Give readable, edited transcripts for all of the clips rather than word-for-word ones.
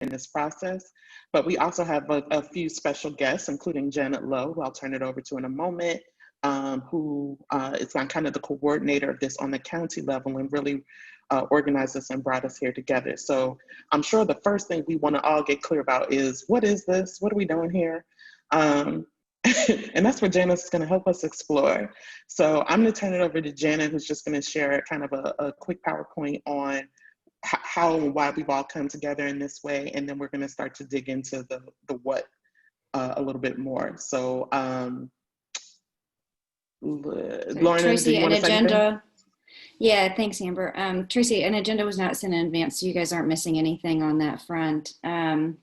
in this process. But we also have a few special guests, including Janet Lowe, who I'll turn it over to in a moment, who is kind of the coordinator of this on the county level and really organized us and brought us here together. So I'm sure the first thing we want to all get clear about is, what is this? What are we doing here? And that's what Janet's going to help us explore. So I'm going to turn it over to Janet, who's just going to share kind of a quick PowerPoint on how and why we've all come together in this way. And then we're going to start to dig into the what a little bit more. So Lauren, Tracy, do you want to say agenda. anything? Yeah, thanks, Amber. Tracy, an agenda was not sent in advance, so you guys aren't missing anything on that front. And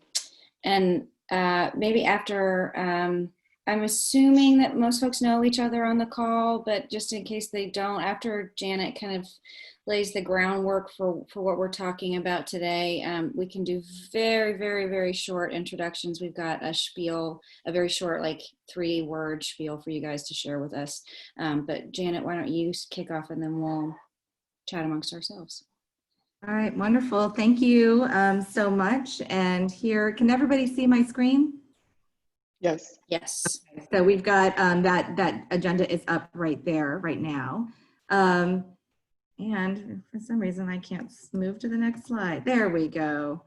maybe after, I'm assuming that most folks know each other on the call, but just in case they don't, after Janet kind of lays the groundwork for what we're talking about today, we can do very, very, very short introductions. We've got a spiel, a very short, like 3-word spiel for you guys to share with us. But Janet, why don't you kick off and then we'll chat amongst ourselves. All right, wonderful. Thank you so much. And here, can everybody see my screen? Yes. Yes. Okay, so we've got that agenda is up right there right now. And for some reason, I can't move to the next slide. There we go.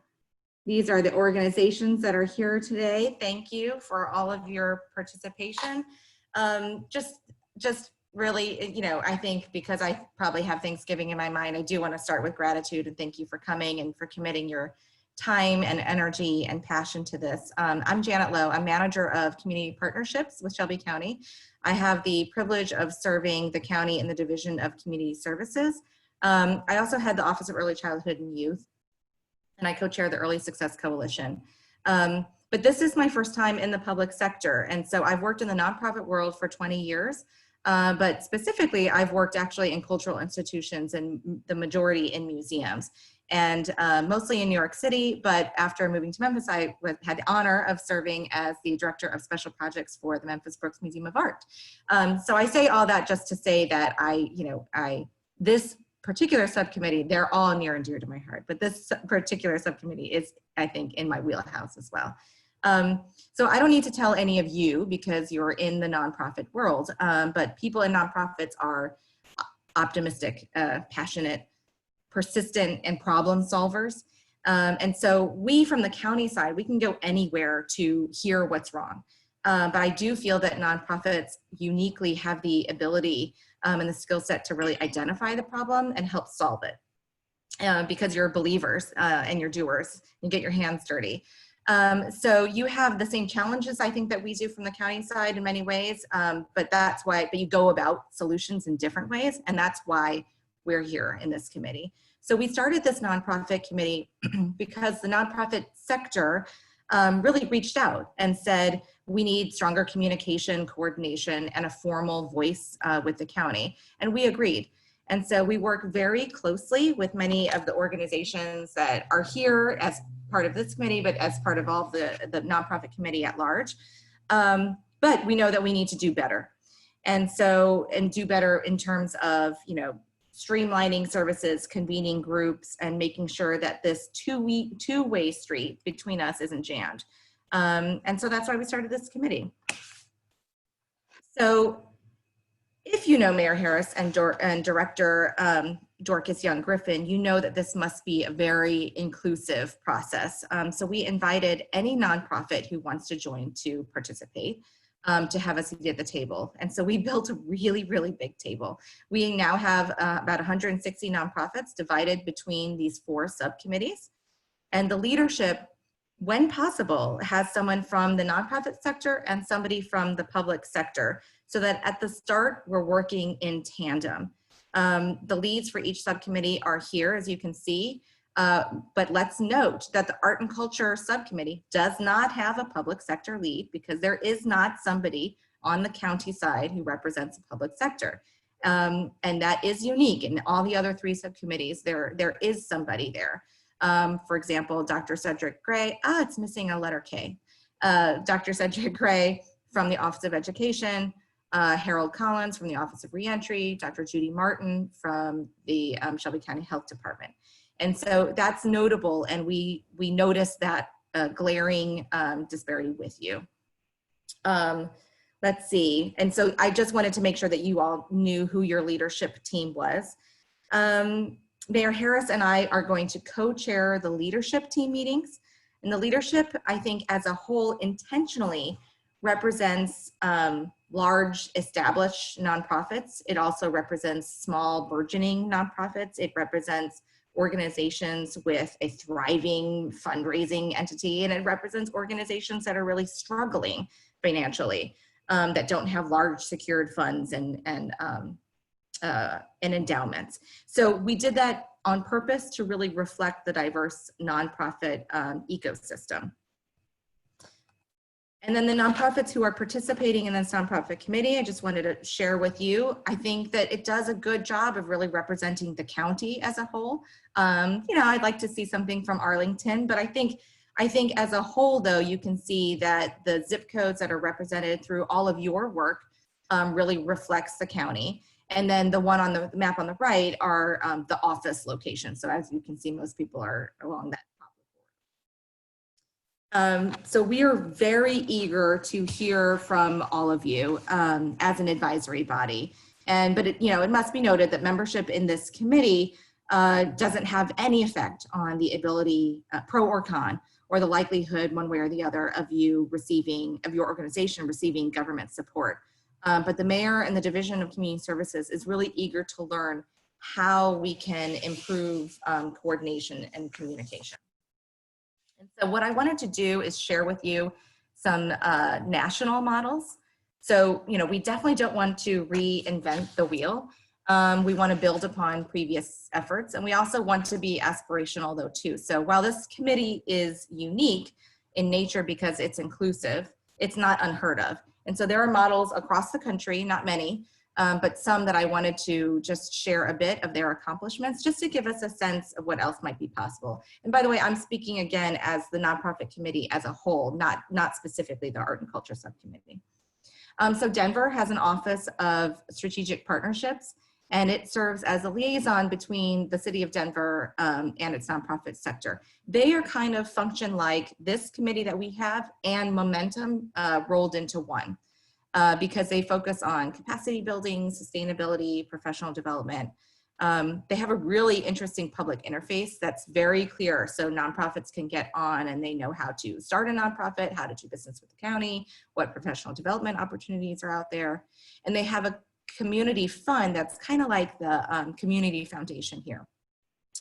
These are the organizations that are here today. Thank you for all of your participation. Just really, you know, I think because I probably have Thanksgiving in my mind, I do want to start with gratitude and thank you for coming and for committing your time and energy and passion to this. I'm Janet Lowe. I'm manager of community partnerships with Shelby County. I have the privilege of serving the county in the Division of Community Services. I also head the Office of Early Childhood and Youth, and I co-chair the Early Success Coalition. But this is my first time in the public sector, and so I've worked in the nonprofit world for 20 years, but specifically I've worked actually in cultural institutions and the majority in museums. And mostly in New York City, but after moving to Memphis, I had the honor of serving as the director of special projects for the Memphis Brooks Museum of Art. So I say all that just to say that this particular subcommittee, they're all near and dear to my heart, but this particular subcommittee is, I think, in my wheelhouse as well. So I don't need to tell any of you because you're in the nonprofit world, but people in nonprofits are optimistic, passionate, persistent, and problem solvers. And so we from the county side, we can go anywhere to hear what's wrong. But I do feel that nonprofits uniquely have the ability and the skill set to really identify the problem and help solve it because you're believers and you're doers. You get your hands dirty. So you have the same challenges, I think, that we do from the county side in many ways, but you go about solutions in different ways, and that's why we're here in this committee. So we started this nonprofit committee because the nonprofit sector really reached out and said, we need stronger communication, coordination, and a formal voice with the county. And we agreed. And so we work very closely with many of the organizations that are here as part of this committee, but as part of all the nonprofit committee at large. But we know that we need to do better. And do better in terms of, streamlining services, convening groups, and making sure that this two-way street between us isn't jammed. And so that's why we started this committee. So if you know Mayor Harris and Director Dorcas Young-Griffin, you know that this must be a very inclusive process. So we invited any nonprofit who wants to join to participate. To have a seat at the table. And so we built a really, really big table. We now have about 160 nonprofits divided between these 4 subcommittees. And the leadership, when possible, has someone from the nonprofit sector and somebody from the public sector, so that at the start, we're working in tandem. The leads for each subcommittee are here, as you can see. But let's note that the Art and Culture Subcommittee does not have a public sector lead because there is not somebody on the county side who represents the public sector. And that is unique. In all the other 3 subcommittees, there is somebody there. For example, Dr. Cedric Gray, it's missing a letter K. Dr. Cedric Gray from the Office of Education, Harold Collins from the Office of Reentry, Dr. Judy Martin from the Shelby County Health Department. And so that's notable, and we noticed that glaring disparity with you. Let's see. And so I just wanted to make sure that you all knew who your leadership team was. Mayor Harris and I are going to co-chair the leadership team meetings. And the leadership, I think, as a whole, intentionally represents large established nonprofits. It also represents small burgeoning nonprofits. It represents organizations with a thriving fundraising entity, and it represents organizations that are really struggling financially, that don't have large secured funds and endowments. So we did that on purpose to really reflect the diverse nonprofit ecosystem. And then the nonprofits who are participating in this nonprofit committee, I just wanted to share with you, I think that it does a good job of really representing the county as a whole. You know, I'd like to see something from Arlington, but I think as a whole, though, you can see that the zip codes that are represented through all of your work really reflects the county. And then the one on the map on the right are the office locations. So as you can see, most people are along that. So we are very eager to hear from all of you as an advisory body. But it must be noted that membership in this committee doesn't have any effect on the ability, pro or con, or the likelihood one way or the other of your organization receiving government support. But the mayor and the Division of Community Services is really eager to learn how we can improve coordination and communication. And so what I wanted to do is share with you some national models. So, we definitely don't want to reinvent the wheel. We want to build upon previous efforts, and we also want to be aspirational though too. So while this committee is unique in nature because it's inclusive, it's not unheard of. And so there are models across the country, not many, but some that I wanted to just share a bit of their accomplishments, just to give us a sense of what else might be possible. And by the way, I'm speaking again as the nonprofit committee as a whole, not specifically the art and culture subcommittee. So Denver has an office of strategic partnerships, and it serves as a liaison between the city of Denver and its nonprofit sector. They are kind of function like this committee that we have and Momentum rolled into one. Because they focus on capacity building, sustainability, professional development. They have a really interesting public interface that's very clear, so nonprofits can get on and they know how to start a nonprofit, how to do business with the county, what professional development opportunities are out there. And they have a community fund that's kind of like the community foundation here.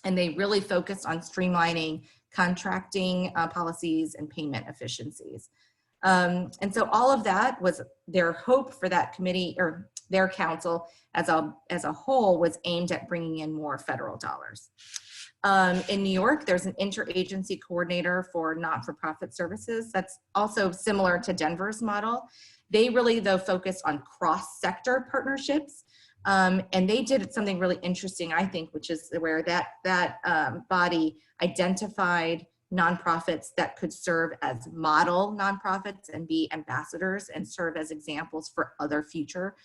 And they really focus on streamlining contracting policies and payment efficiencies. And so all of that was their hope for that committee, or their council as a whole, was aimed at bringing in more federal dollars. In New York, there's an interagency coordinator for not-for-profit services. That's also similar to Denver's model. They really, though, focus on cross-sector partnerships. And they did something really interesting, I think, which is where that body identified nonprofits that could serve as model nonprofits and be ambassadors and serve as examples for other future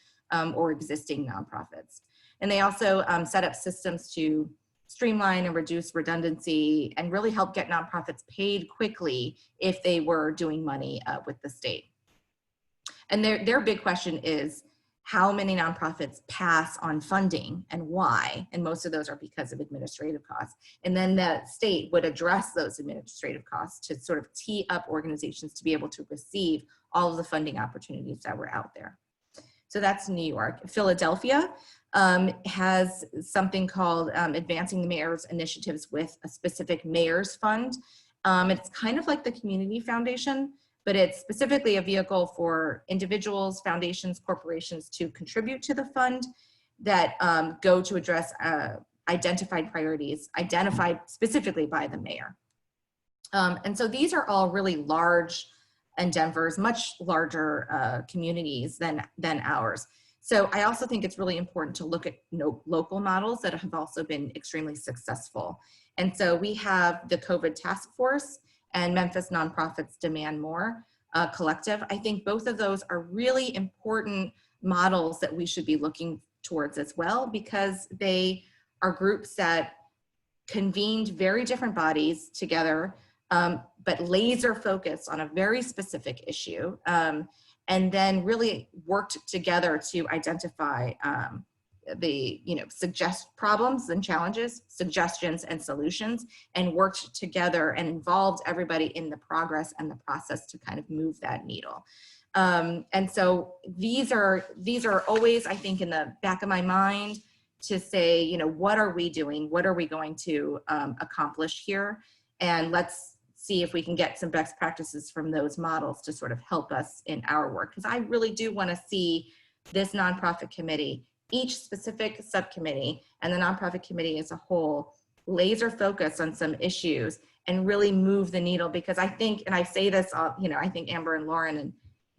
or existing nonprofits. And they also set up systems to streamline and reduce redundancy and really help get nonprofits paid quickly if they were doing money with the state. And their big question is, how many nonprofits pass on funding and why? And most of those are because of administrative costs. And then the state would address those administrative costs to sort of tee up organizations to be able to receive all of the funding opportunities that were out there. So that's New York. Philadelphia has something called Advancing the Mayor's Initiatives with a Specific Mayor's Fund. It's kind of like the Community Foundation, but it's specifically a vehicle for individuals, foundations, corporations to contribute to the fund that go to address identified priorities, identified specifically by the mayor. And so these are all really large endeavors, much larger communities than ours. So I also think it's really important to look at local models that have also been extremely successful. And so we have the COVID task force and Memphis Nonprofits Demand More collective. I think both of those are really important models that we should be looking towards as well, because they are groups that convened very different bodies together, but laser focused on a very specific issue, and then really worked together to identify suggest problems and challenges, suggestions and solutions, and worked together and involved everybody in the progress and the process to kind of move that needle. And so these are always, I think, in the back of my mind to say, what are we doing? What are we going to accomplish here? And let's see if we can get some best practices from those models to sort of help us in our work. Because I really do want to see this nonprofit committee, each specific subcommittee, and the nonprofit committee as a whole, laser focus on some issues and really move the needle. Because I think, and I say this, I think Amber and Lauren and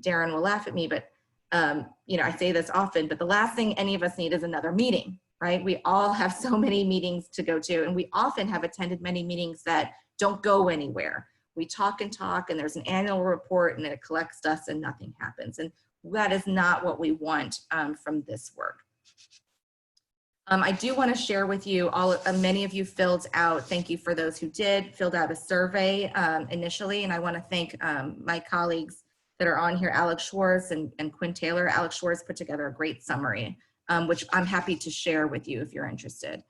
Darren will laugh at me, but I say this often, but the last thing any of us need is another meeting, right? We all have so many meetings to go to, and we often have attended many meetings that don't go anywhere. We talk and talk, and there's an annual report, and then it collects dust and nothing happens. And that is not what we want from this work. I do want to share with you, many of you filled out, thank you for those who filled out a survey initially, and I want to thank my colleagues that are on here, Alex Schwartz and Quinn Taylor. Alex Schwartz put together a great summary, which I'm happy to share with you if you're interested.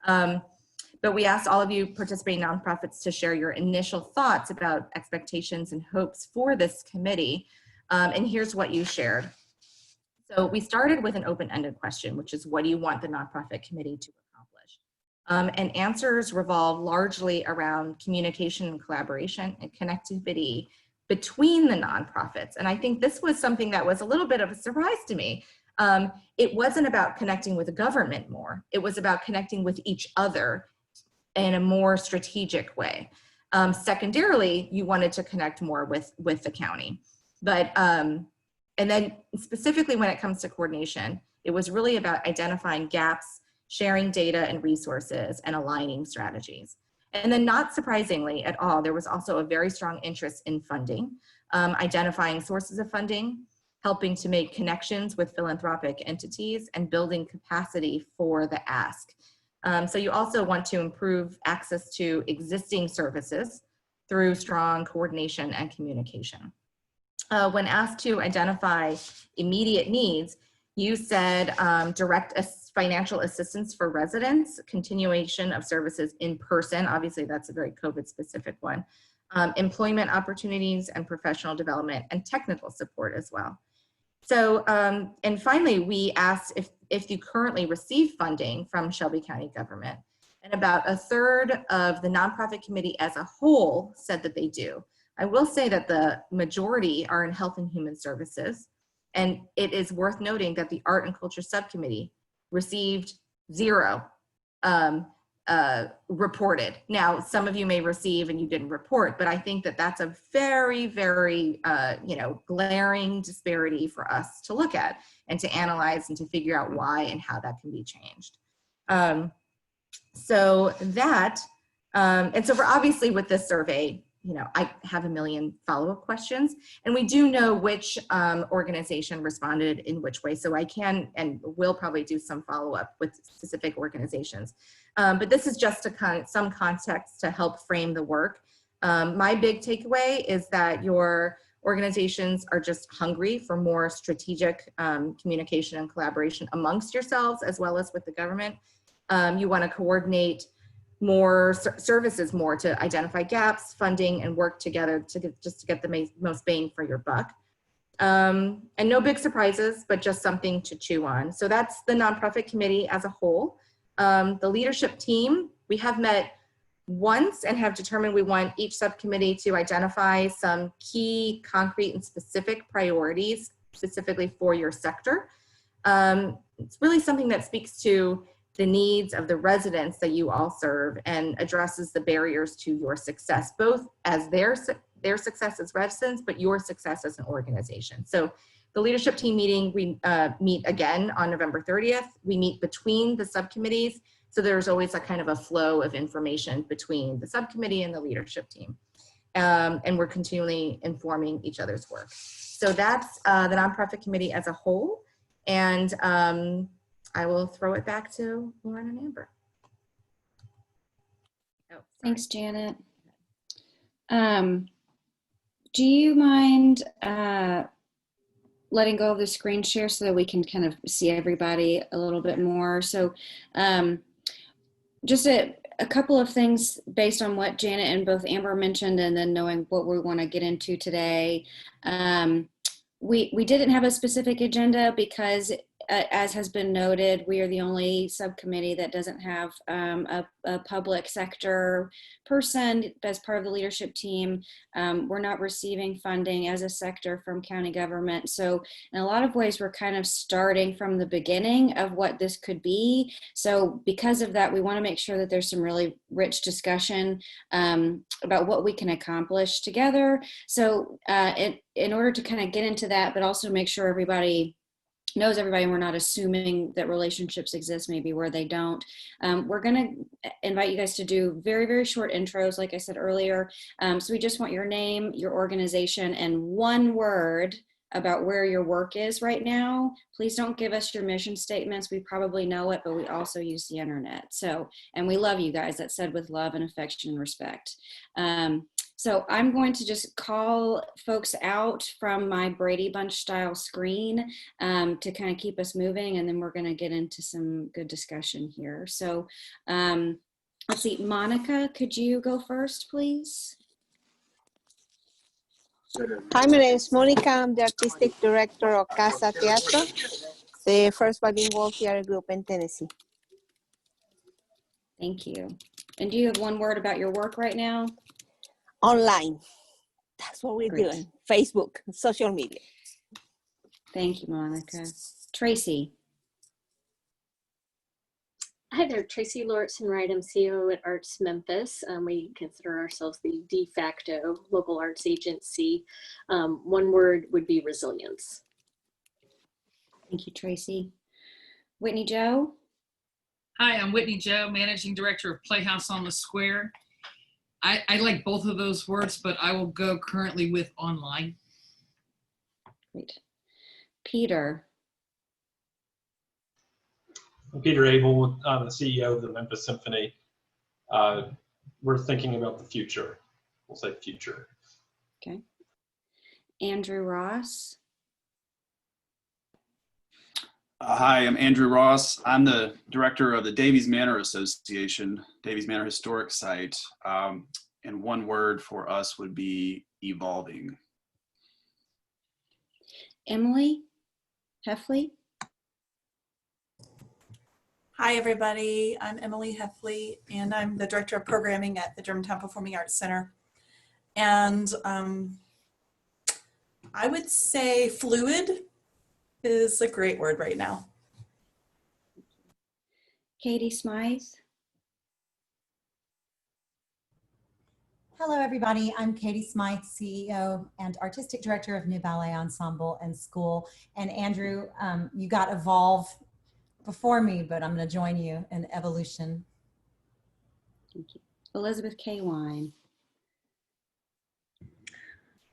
But we asked all of you participating nonprofits to share your initial thoughts about expectations and hopes for this committee. And here's what you shared. So we started with an open-ended question, which is, what do you want the nonprofit committee to accomplish? And answers revolve largely around communication and collaboration and connectivity between the nonprofits. And I think this was something that was a little bit of a surprise to me. It wasn't about connecting with the government more. It was about connecting with each other in a more strategic way. Secondarily, you wanted to connect more with the county. But, and then specifically when it comes to coordination, it was really about identifying gaps, sharing data and resources, and aligning strategies. And then not surprisingly at all, there was also a very strong interest in funding, identifying sources of funding, helping to make connections with philanthropic entities, and building capacity for the ask. So you also want to improve access to existing services through strong coordination and communication. When asked to identify immediate needs, you said direct financial assistance for residents, continuation of services in person, obviously that's a very COVID specific one, employment opportunities and professional development, and technical support as well. So, and finally, we asked if you currently receive funding from Shelby County government, and about a third of the nonprofit committee as a whole said that they do. I will say that the majority are in health and human services, and it is worth noting that the art and culture subcommittee received 0 reported. Now, some of you may receive and you didn't report, but I think that that's a very, very, glaring disparity for us to look at and to analyze and to figure out why and how that can be changed. So that, and so for obviously with this survey, I have a million follow-up questions, and we do know which organization responded in which way. So I can and will probably do some follow-up with specific organizations. But this is just some context to help frame the work. My big takeaway is that your organizations are just hungry for more strategic communication and collaboration amongst yourselves as well as with the government. You want to coordinate more services more to identify gaps, funding, and work together to get the most bang for your buck. And no big surprises, but just something to chew on. So that's the nonprofit committee as a whole. The leadership team, we have met once and have determined we want each subcommittee to identify some key, concrete, and specific priorities specifically for your sector. It's really something that speaks to the needs of the residents that you all serve and addresses the barriers to your success, both as their success as residents, but your success as an organization. So the leadership team meeting, we meet again on November 30th. We meet between the subcommittees. So there's always a kind of a flow of information between the subcommittee and the leadership team. And we're continually informing each other's work. So that's the nonprofit committee as a whole. And I will throw it back to Lauren and Amber. Oh, sorry. Thanks, Janet. Do you mind letting go of the screen share so that we can kind of see everybody a little bit more? So just a couple of things based on what Janet and both Amber mentioned, and then knowing what we want to get into today. We didn't have a specific agenda because, as has been noted, we are the only subcommittee that doesn't have a public sector person as part of the leadership team. We're not receiving funding as a sector from county government. So in a lot of ways, we're kind of starting from the beginning of what this could be. So because of that, we want to make sure that there's some really rich discussion about what we can accomplish together. So in order to kind of get into that, but also make sure everybody knows everybody and we're not assuming that relationships exist maybe where they don't. We're going to invite you guys to do very, very short intros, like I said earlier. So we just want your name, your organization, and one word about where your work is right now. Please don't give us your mission statements. We probably know it, but we also use the internet. So, and we love you guys. That's said with love and affection and respect. So I'm going to just call folks out from my Brady Bunch style screen to kind of keep us moving, and then we're going to get into some good discussion here. So let's see, Monica, could you go first, please? Hi, my name is Monica. I'm the artistic director of Casa Teatro, the first bilingual theater group in Tennessee. Thank you. And do you have one word about your work right now? Online. That's what we're Great. doing. Facebook, social media. Thank you, Monica. Tracy. Hi there, Tracy Lauritsen Wright. I'm CEO at Arts Memphis. We consider ourselves the de facto local arts agency. One word would be resilience. Thank you, Tracy. Whitney Joe. Hi, I'm Whitney Joe, Managing Director of Playhouse on the Square. I like both of those words, but I will go currently with online. Great. Peter. I'm Peter Abel, I'm the CEO of the Memphis Symphony. We're thinking about the future. We'll say future. Okay. Andrew Ross. Hi, I'm Andrew Ross. I'm the director of the Davies Manor Association, Davies Manor Historic Site. And one word for us would be evolving. Emily Heffley. Hi, everybody. I'm Emily Heffley, and I'm the Director of Programming at the Germantown Performing Arts Center. And I would say fluid is a great word right now. Katie Smythe. Hello, everybody. I'm Katie Smythe, CEO and Artistic Director of New Ballet Ensemble and School. And Andrew, you got Evolve before me, but I'm going to join you in Evolution. Thank you. Elizabeth K. Wine.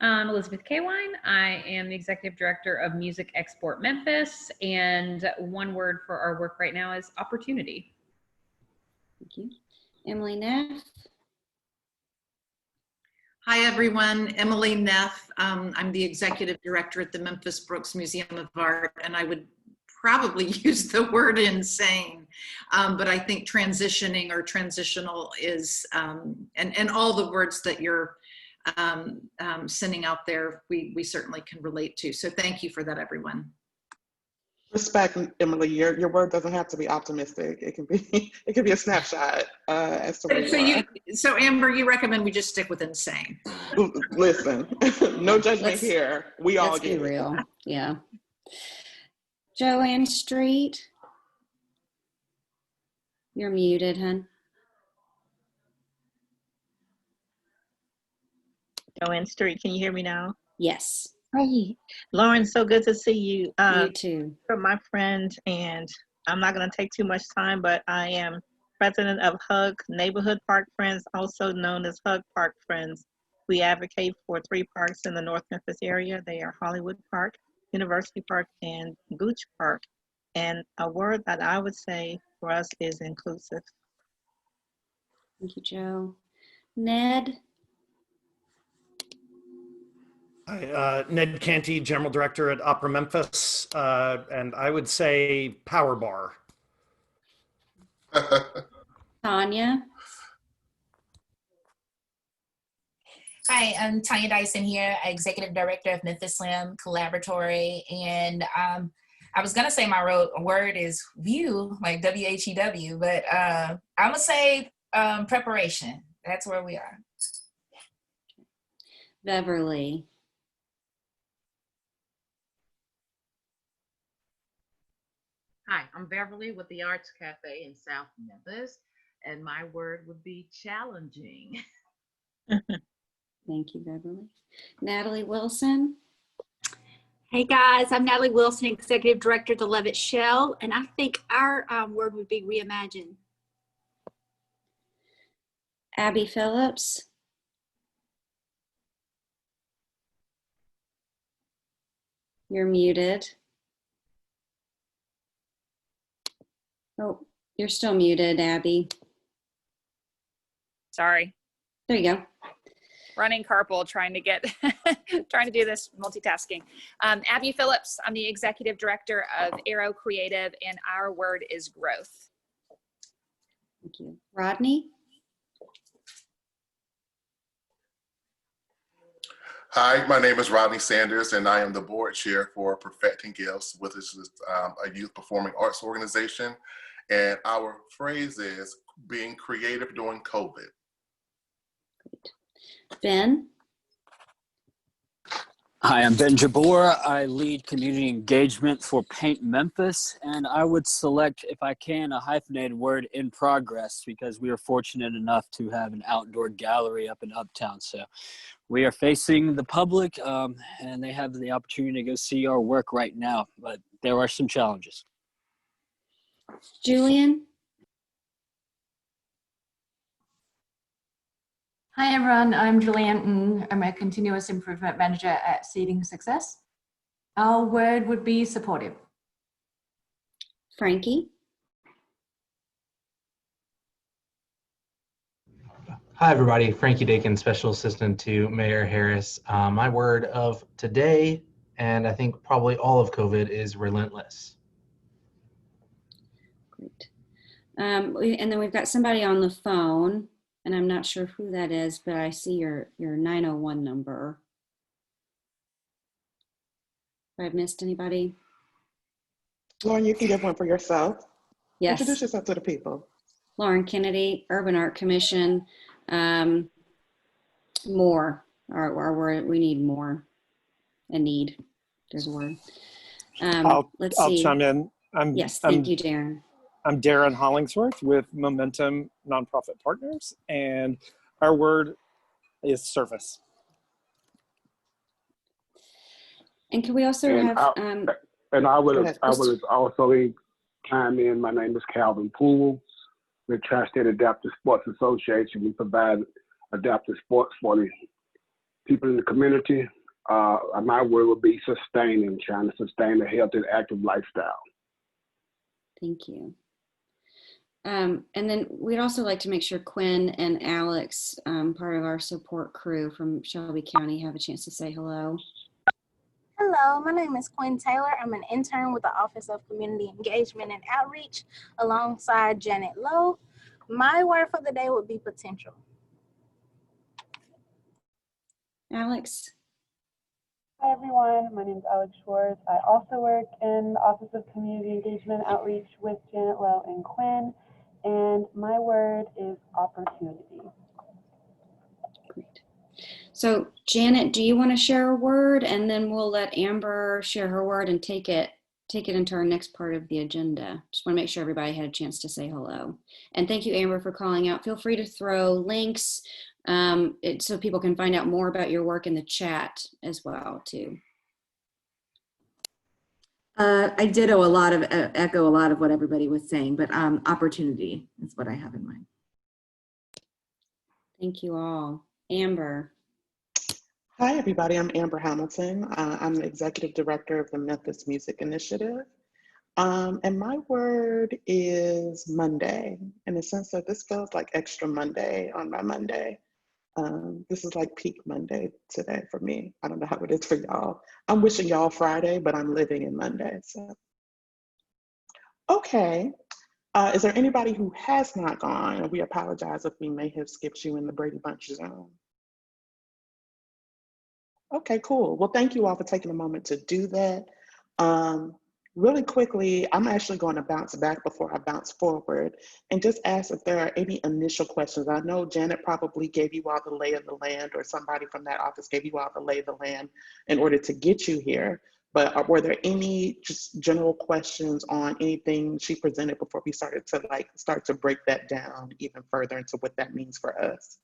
Elizabeth K. Wine. I am the Executive Director of Music Export Memphis, and one word for our work right now is opportunity. Thank you. Emily Neff. Hi, everyone. Emily Neff. I'm the Executive Director at the Memphis Brooks Museum of Art, and I would probably use the word insane, but I think transitioning or transitional is, and all the words that you're sending out there, we certainly can relate to. So thank you for that, everyone. Respect, Emily. Your word doesn't have to be optimistic. It can be a snapshot as to where you are. So Amber, you recommend we just stick with insane? Listen, no judgment here. We all get it. Let's be real. Yeah. Joanne Street. You're muted, hun. Joanne Street, can you hear me now? Yes. Hi. Lauren, so good to see you. You too. You're my friend, and I'm not going to take too much time, but I am president of HUG, Neighborhood Park Friends, also known as HUG Park Friends. We advocate for 3 parks in the North Memphis area. They are Hollywood Park, University Park, and Gooch Park. And a word that I would say for us is inclusive. Thank you, Joe. Ned? Hi, Ned Canty, General Director at Opera Memphis, and I would say Power Bar. Tanya? Hi, I'm Tanya Dyson here, Executive Director of Memphis Slam Collaboratory. And I was gonna say my word is view, like W-H-E-W, but I'm gonna say preparation. That's where we are. Beverly? Hi, I'm Beverly with the Arts Cafe in South Memphis, and my word would be challenging. Thank you, Beverly. Natalie Wilson? Hey guys, I'm Natalie Wilson, Executive Director at the Levitt Shell, and I think our word would be reimagine. Abby Phillips? You're muted. Oh, you're still muted, Abby. Sorry. There you go. Running carpool, trying to get, trying to do this multitasking. Abby Phillips, I'm the Executive Director of Aero Creative, and our word is growth. Thank you. Rodney? Hi, my name is Rodney Sanders, and I am the board chair for Perfecting Gifts, which is a youth performing arts organization. And our phrase is being creative during COVID. Great. Ben? Hi, I'm Ben Jabor. I lead community engagement for Paint Memphis, and I would select, if I can, a hyphenated word, in progress, because we are fortunate enough to have an outdoor gallery up in Uptown. So we are facing the public, and they have the opportunity to go see our work right now, but there are some challenges. Julian? Hi everyone, I'm Julianne and I'm a continuous improvement manager at Seeding Success. Our word would be supportive. Frankie? Hi everybody, Frankie Dakin, Special Assistant to Mayor Harris. My word of today, and I think probably all of COVID, is relentless. Great. And then we've got somebody on the phone, and I'm not sure who that is, but I see your 901 number. Have I missed anybody? Lauren, you can give one for yourself. Yes. Introduce yourself to the people. Lauren Kennedy, Urban Art Commission. More. Our word, we need more. A need. There's a word. Let's see. I'll chime in. Yes, thank you, Darren. I'm Darren Hollingsworth with Momentum Nonprofit Partners, and our word is service. And can we also have? I would also chime in. My name is Calvin Poole. We're Tri-State Adaptive Sports Association. We provide adaptive sports for the people in the community. My word would be sustaining, trying to sustain a healthy and active lifestyle. Thank you. And then we'd also like to make sure Quinn and Alex, part of our support crew from Shelby County, have a chance to say hello. Hello, my name is Quinn Taylor. I'm an intern with the Office of Community Engagement and Outreach alongside Janet Lowe. My word for the day would be potential. Alex? Hi everyone, my name is Alex Schwartz. I also work in the Office of Community Engagement and Outreach with Janet Lowe and Quinn, and my word is opportunity. Great. So Janet, do you want to share a word, and then we'll let Amber share her word and take it into our next part of the agenda. Just want to make sure everybody had a chance to say hello. And thank you, Amber, for calling out. Feel free to throw links so people can find out more about your work in the chat as well, too. I did echo a lot of what everybody was saying, but opportunity is what I have in mind. Thank you all. Amber. Hi, everybody. I'm Amber Hamilton. I'm the Executive Director of the Memphis Music Initiative. And my word is Monday, in the sense that this feels like extra Monday on my Monday. This is like peak Monday today for me. I don't know how it is for y'all. I'm wishing y'all Friday, but I'm living in Monday. So, okay. Is there anybody who has not gone? And we apologize if we may have skipped you in the Brady Bunch zone. Okay, cool. Well, thank you all for taking a moment to do that. Really quickly, I'm actually going to bounce back before I bounce forward and just ask if there are any initial questions. I know Janet probably gave you all the lay of the land, or somebody from that office gave you all the lay of the land in order to get you here. But were there any just general questions on anything she presented before we started to start to break that down even further into what that means for us?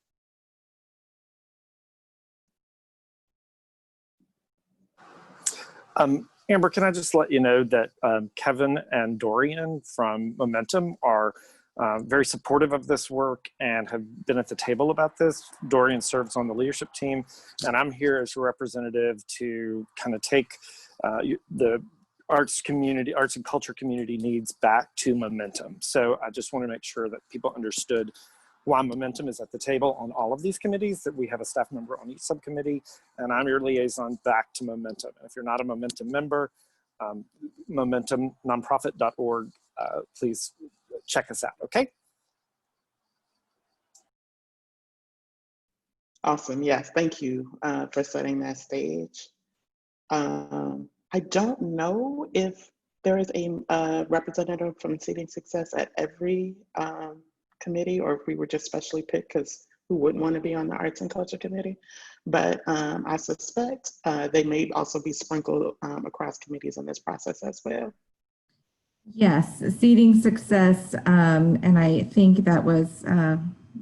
Amber, can I just let you know that Kevin and Dorian from Momentum are very supportive of this work and have been at the table about this. Dorian serves on the leadership team, and I'm here as a representative to kind of take the arts and culture community needs back to Momentum. So I just want to make sure that people understood why Momentum is at the table on all of these committees, that we have a staff member on each subcommittee, and I'm your liaison back to Momentum. And if you're not a Momentum member, momentumnonprofit.org, please check us out, okay? Awesome, yes, thank you for setting that stage. I don't know if there is a representative from Seeding Success at every committee, or if we were just specially picked because who wouldn't want to be on the Arts and Culture Committee? But I suspect they may also be sprinkled across committees in this process as well. Yes, Seeding Success, and I think that was,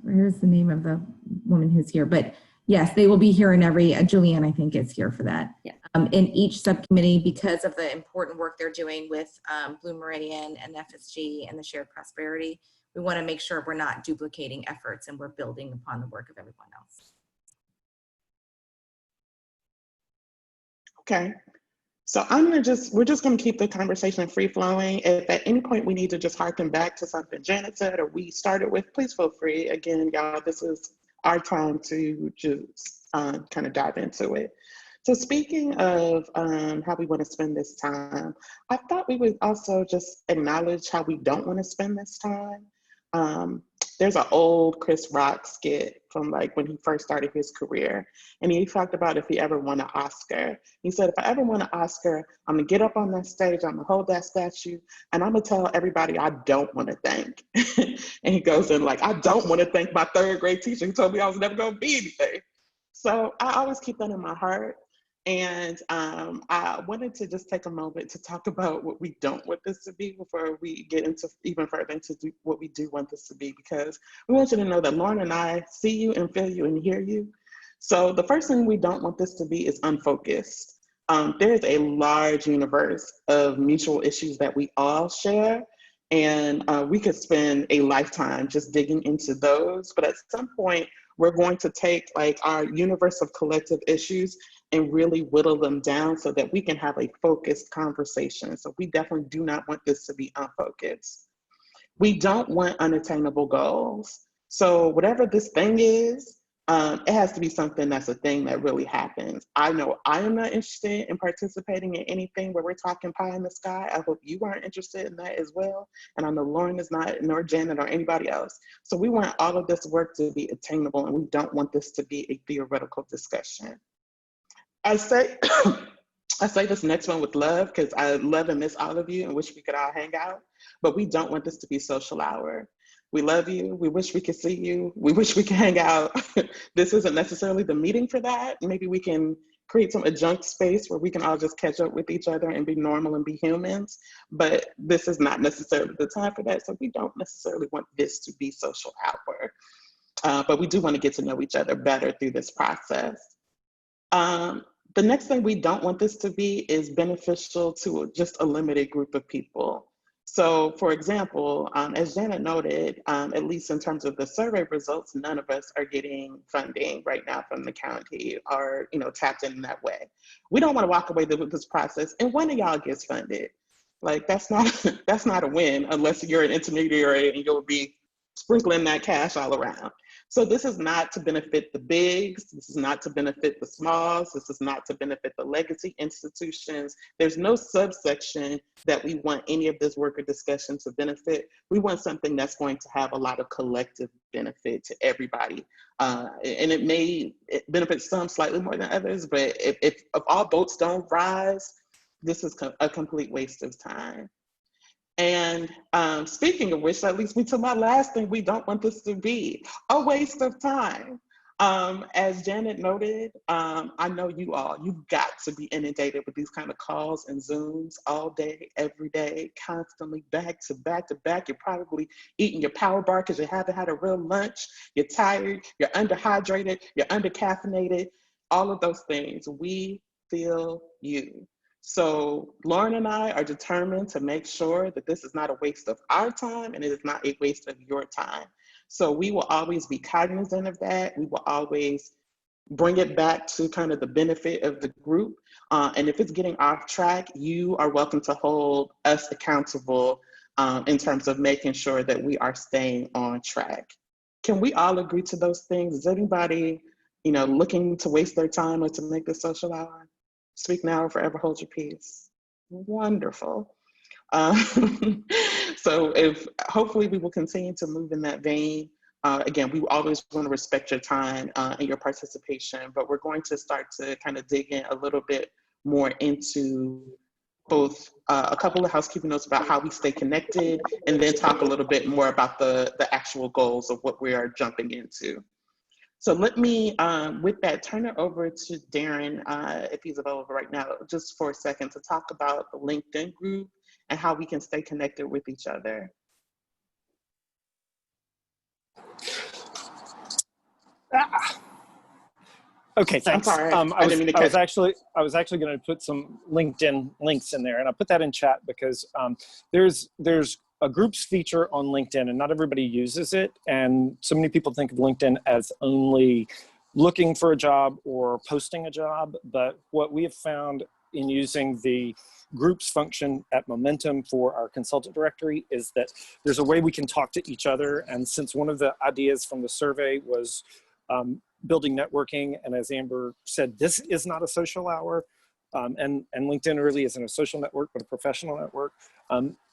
where's the name of the woman who's here? But yes, they will be here in every, Julianne, I think, is here for that. Yeah. In each subcommittee, because of the important work they're doing with Blue Meridian and FSG and the Shared Prosperity, we want to make sure we're not duplicating efforts and we're building upon the work of everyone else. Okay. So we're just gonna keep the conversation free flowing. If at any point we need to just harken back to something Janet said or we started with, please feel free. Again, y'all, this is our time to just kind of dive into it. So speaking of how we want to spend this time, I thought we would also just acknowledge how we don't want to spend this time. There's an old Chris Rock skit from like when he first started his career. And he talked about if he ever won an Oscar. He said, if I ever won an Oscar, I'm gonna get up on that stage, I'm gonna hold that statue, and I'm gonna tell everybody I don't wanna thank. And he goes in like, I don't wanna thank my third grade teacher who told me I was never gonna be anything. So I always keep that in my heart. And I wanted to just take a moment to talk about what we don't want this to be before we get into even further into what we do want this to be, because we want you to know that Lauren and I see you and feel you and hear you. So the first thing we don't want this to be is unfocused. There's a large universe of mutual issues that we all share, and we could spend a lifetime just digging into those, but at some point, we're going to take like our universe of collective issues and really whittle them down so that we can have a focused conversation. So we definitely do not want this to be unfocused. We don't want unattainable goals. So whatever this thing is, it has to be something that's a thing that really happens. I know I am not interested in participating in anything where we're talking pie in the sky. I hope you aren't interested in that as well. And I know Lauren is not, nor Janet or anybody else. So we want all of this work to be attainable, and we don't want this to be a theoretical discussion. I say this next one with love, because I love and miss all of you and wish we could all hang out, but we don't want this to be social hour. We love you. We wish we could see you. We wish we could hang out. This isn't necessarily the meeting for that. Maybe we can create some adjunct space where we can all just catch up with each other and be normal and be humans. But this is not necessarily the time for that. So we don't necessarily want this to be social hour. But we do want to get to know each other better through this process. The next thing we don't want this to be is beneficial to just a limited group of people. So for example, as Janet noted, at least in terms of the survey results, none of us are getting funding right now from the county or tapped in that way. We don't want to walk away with this process and one of y'all gets funded. Like that's not that's not a win unless you're an intermediary and you'll be sprinkling that cash all around. So this is not to benefit the bigs. This is not to benefit the smalls. This is not to benefit the legacy institutions. There's no subsection that we want any of this worker discussion to benefit. We want something that's going to have a lot of collective benefit to everybody. And it may benefit some slightly more than others, but if all boats don't rise, this is a complete waste of time. And speaking of which, that leads me to my last thing. We don't want this to be a waste of time. As Janet noted, I know you've got to be inundated with these kind of calls and Zooms all day, every day, constantly back to back to back. You're probably eating your power bar because you haven't had a real lunch. You're tired, you're underhydrated, you're undercaffeinated, all of those things. We feel you. So Lauren and I are determined to make sure that this is not a waste of our time and it is not a waste of your time. So we will always be cognizant of that. We will always bring it back to kind of the benefit of the group. And if it's getting off track, you are welcome to hold us accountable in terms of making sure that we are staying on track. Can we all agree to those things? Is anybody, looking to waste their time or to make this social hour? Speak now or forever hold your peace. Wonderful. So hopefully we will continue to move in that vein. Again, we always want to respect your time and your participation, but we're going to start to kind of dig in a little bit more into both a couple of housekeeping notes about how we stay connected, and then talk a little bit more about the actual goals of what we are jumping into. So let me, with that, turn it over to Darren, if he's available right now, just for a second to talk about the LinkedIn group and how we can stay connected with each other. Okay, thanks. I'm sorry, I was actually going to put some LinkedIn links in there, and I put that in chat because there's a groups feature on LinkedIn, and not everybody uses it. And so many people think of LinkedIn as only looking for a job or posting a job. But what we have found in using the groups function at Momentum for our consultant directory is that there's a way we can talk to each other. And since one of the ideas from the survey was building networking, and as Amber said, this is not a social hour. And LinkedIn really isn't a social network, but a professional network.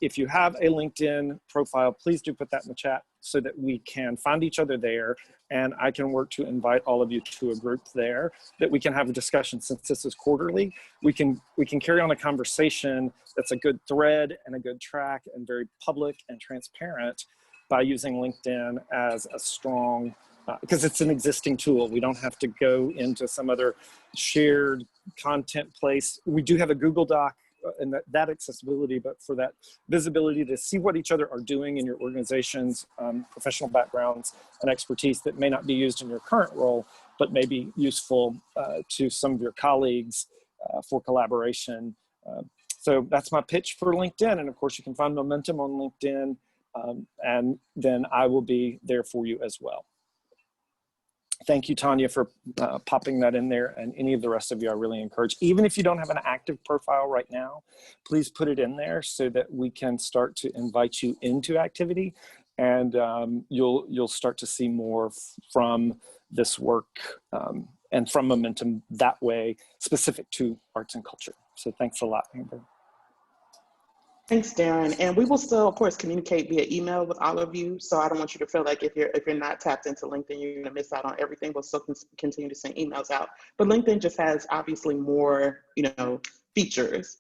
If you have a LinkedIn profile, please do put that in the chat so that we can find each other there, and I can work to invite all of you to a group there that we can have a discussion. Since this is quarterly, we can carry on a conversation that's a good thread and a good track and very public and transparent by using LinkedIn as a strong, because it's an existing tool. We don't have to go into some other shared content place. We do have a Google Doc and that accessibility, but for that visibility to see what each other are doing in your organization's professional backgrounds and expertise that may not be used in your current role, but may be useful to some of your colleagues for collaboration. So that's my pitch for LinkedIn. And of course you can find Momentum on LinkedIn, and then I will be there for you as well. Thank you, Tanya, for popping that in there, and any of the rest of you I really encourage. Even if you don't have an active profile right now, please put it in there so that we can start to invite you into activity, and you'll start to see more from this work and from Momentum that way, specific to arts and culture. So thanks a lot, Amber. Thanks, Darren. And we will still, of course, communicate via email with all of you. So I don't want you to feel like if you're not tapped into LinkedIn, you're going to miss out on everything. We'll still continue to send emails out. But LinkedIn just has obviously more, features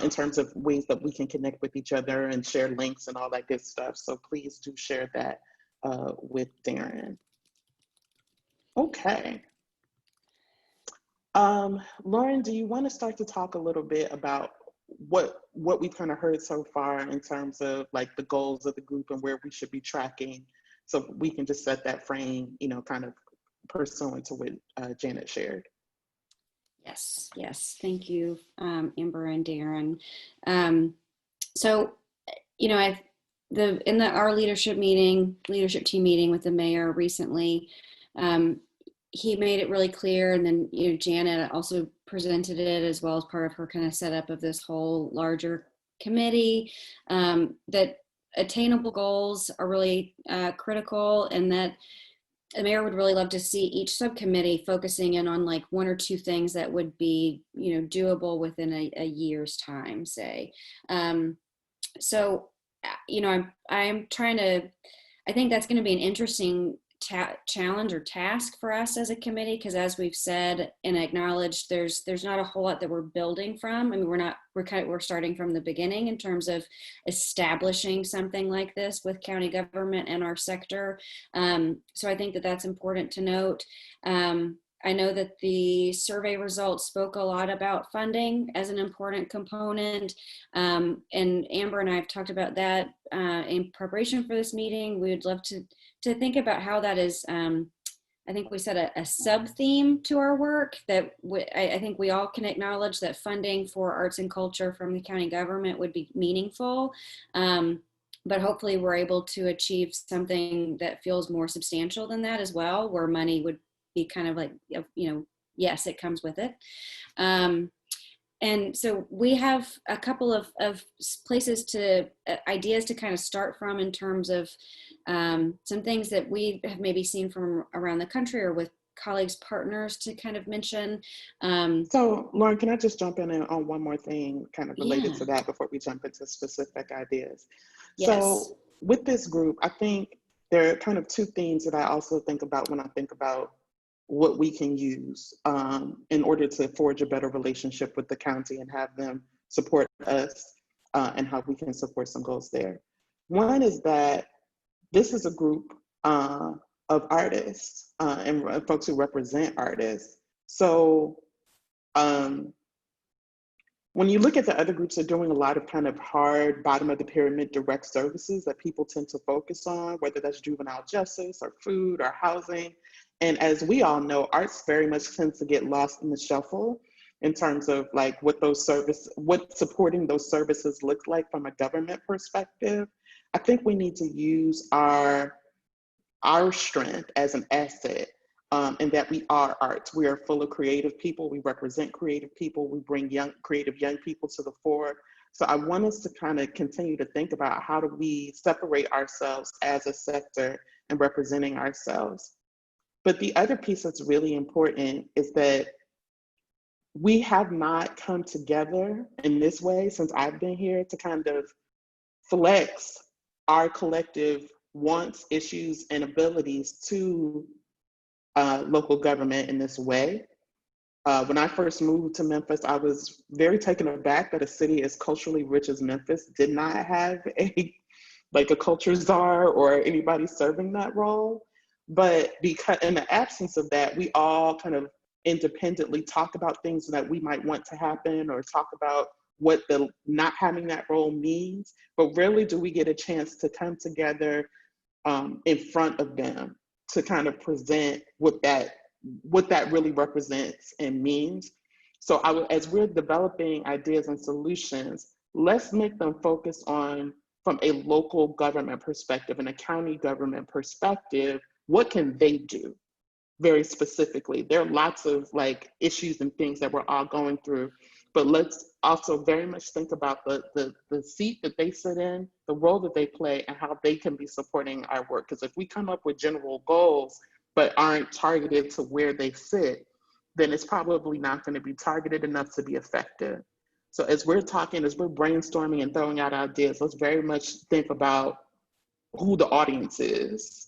in terms of ways that we can connect with each other and share links and all that good stuff. So please do share that with Darren. Okay. Lauren, do you want to start to talk a little bit about what we've kind of heard so far in terms of like the goals of the group and where we should be tracking, so we can just set that frame, kind of pursuant to what Janet shared? Yes. Thank you, Amber and Darren. So, our leadership team meeting with the mayor recently, he made it really clear, and then Janet also presented it as well as part of her kind of setup of this whole larger committee, that attainable goals are really critical, and that the mayor would really love to see each subcommittee focusing in on like 1 or 2 things that would be, doable within a year's time, say. So, I'm trying to, I think that's going to be an interesting challenge or task for us as a committee, because as we've said and acknowledged, there's not a whole lot that we're building from. I mean, we're starting from the beginning in terms of establishing something like this with county government and our sector. So I think that that's important to note. I know that the survey results spoke a lot about funding as an important component, and Amber and I have talked about that in preparation for this meeting. We would love to think about how that is, I think we set a sub-theme to our work that I think we all can acknowledge that funding for arts and culture from the county government would be meaningful. But hopefully we're able to achieve something that feels more substantial than that as well, where money would be kind of like, yes, it comes with it. And so we have a couple of places ideas to kind of start from in terms of some things that we have maybe seen from around the country or with colleagues, partners to kind of mention. So Lauren, can I just jump in on one more thing kind of related to that before we jump into specific ideas? Yes. So with this group, I think there are kind of 2 themes that I also think about when I think about what we can use in order to forge a better relationship with the county and have them support us and how we can support some goals there. One is that this is a group of artists and folks who represent artists. So when you look at the other groups, they're doing a lot of kind of hard bottom of the pyramid direct services that people tend to focus on, whether that's juvenile justice or food or housing. And as we all know, arts very much tends to get lost in the shuffle in terms of like what supporting those services look like from a government perspective. I think we need to use our strength as an asset, and that we are arts. We are full of creative people. We represent creative people. We bring creative young people to the fore. So I want us to kind of continue to think about how do we separate ourselves as a sector and representing ourselves. But the other piece that's really important is that we have not come together in this way since I've been here to kind of flex our collective wants, issues, and abilities to local government in this way. When I first moved to Memphis, I was very taken aback that a city as culturally rich as Memphis did not have a culture czar or anybody serving that role. But because in the absence of that, we all kind of independently talk about things that we might want to happen or talk about what the not having that role means. But rarely do we get a chance to come together in front of them to kind of present what that really represents and means. So as we're developing ideas and solutions, let's make them focus on, from a local government perspective and a county government perspective, what can they do very specifically? There are lots of issues and things that we're all going through, but let's also very much think about the seat that they sit in, the role that they play, and how they can be supporting our work. Because if we come up with general goals, but aren't targeted to where they sit, then it's probably not going to be targeted enough to be effective. So as we're brainstorming and throwing out ideas, let's very much think about who the audience is.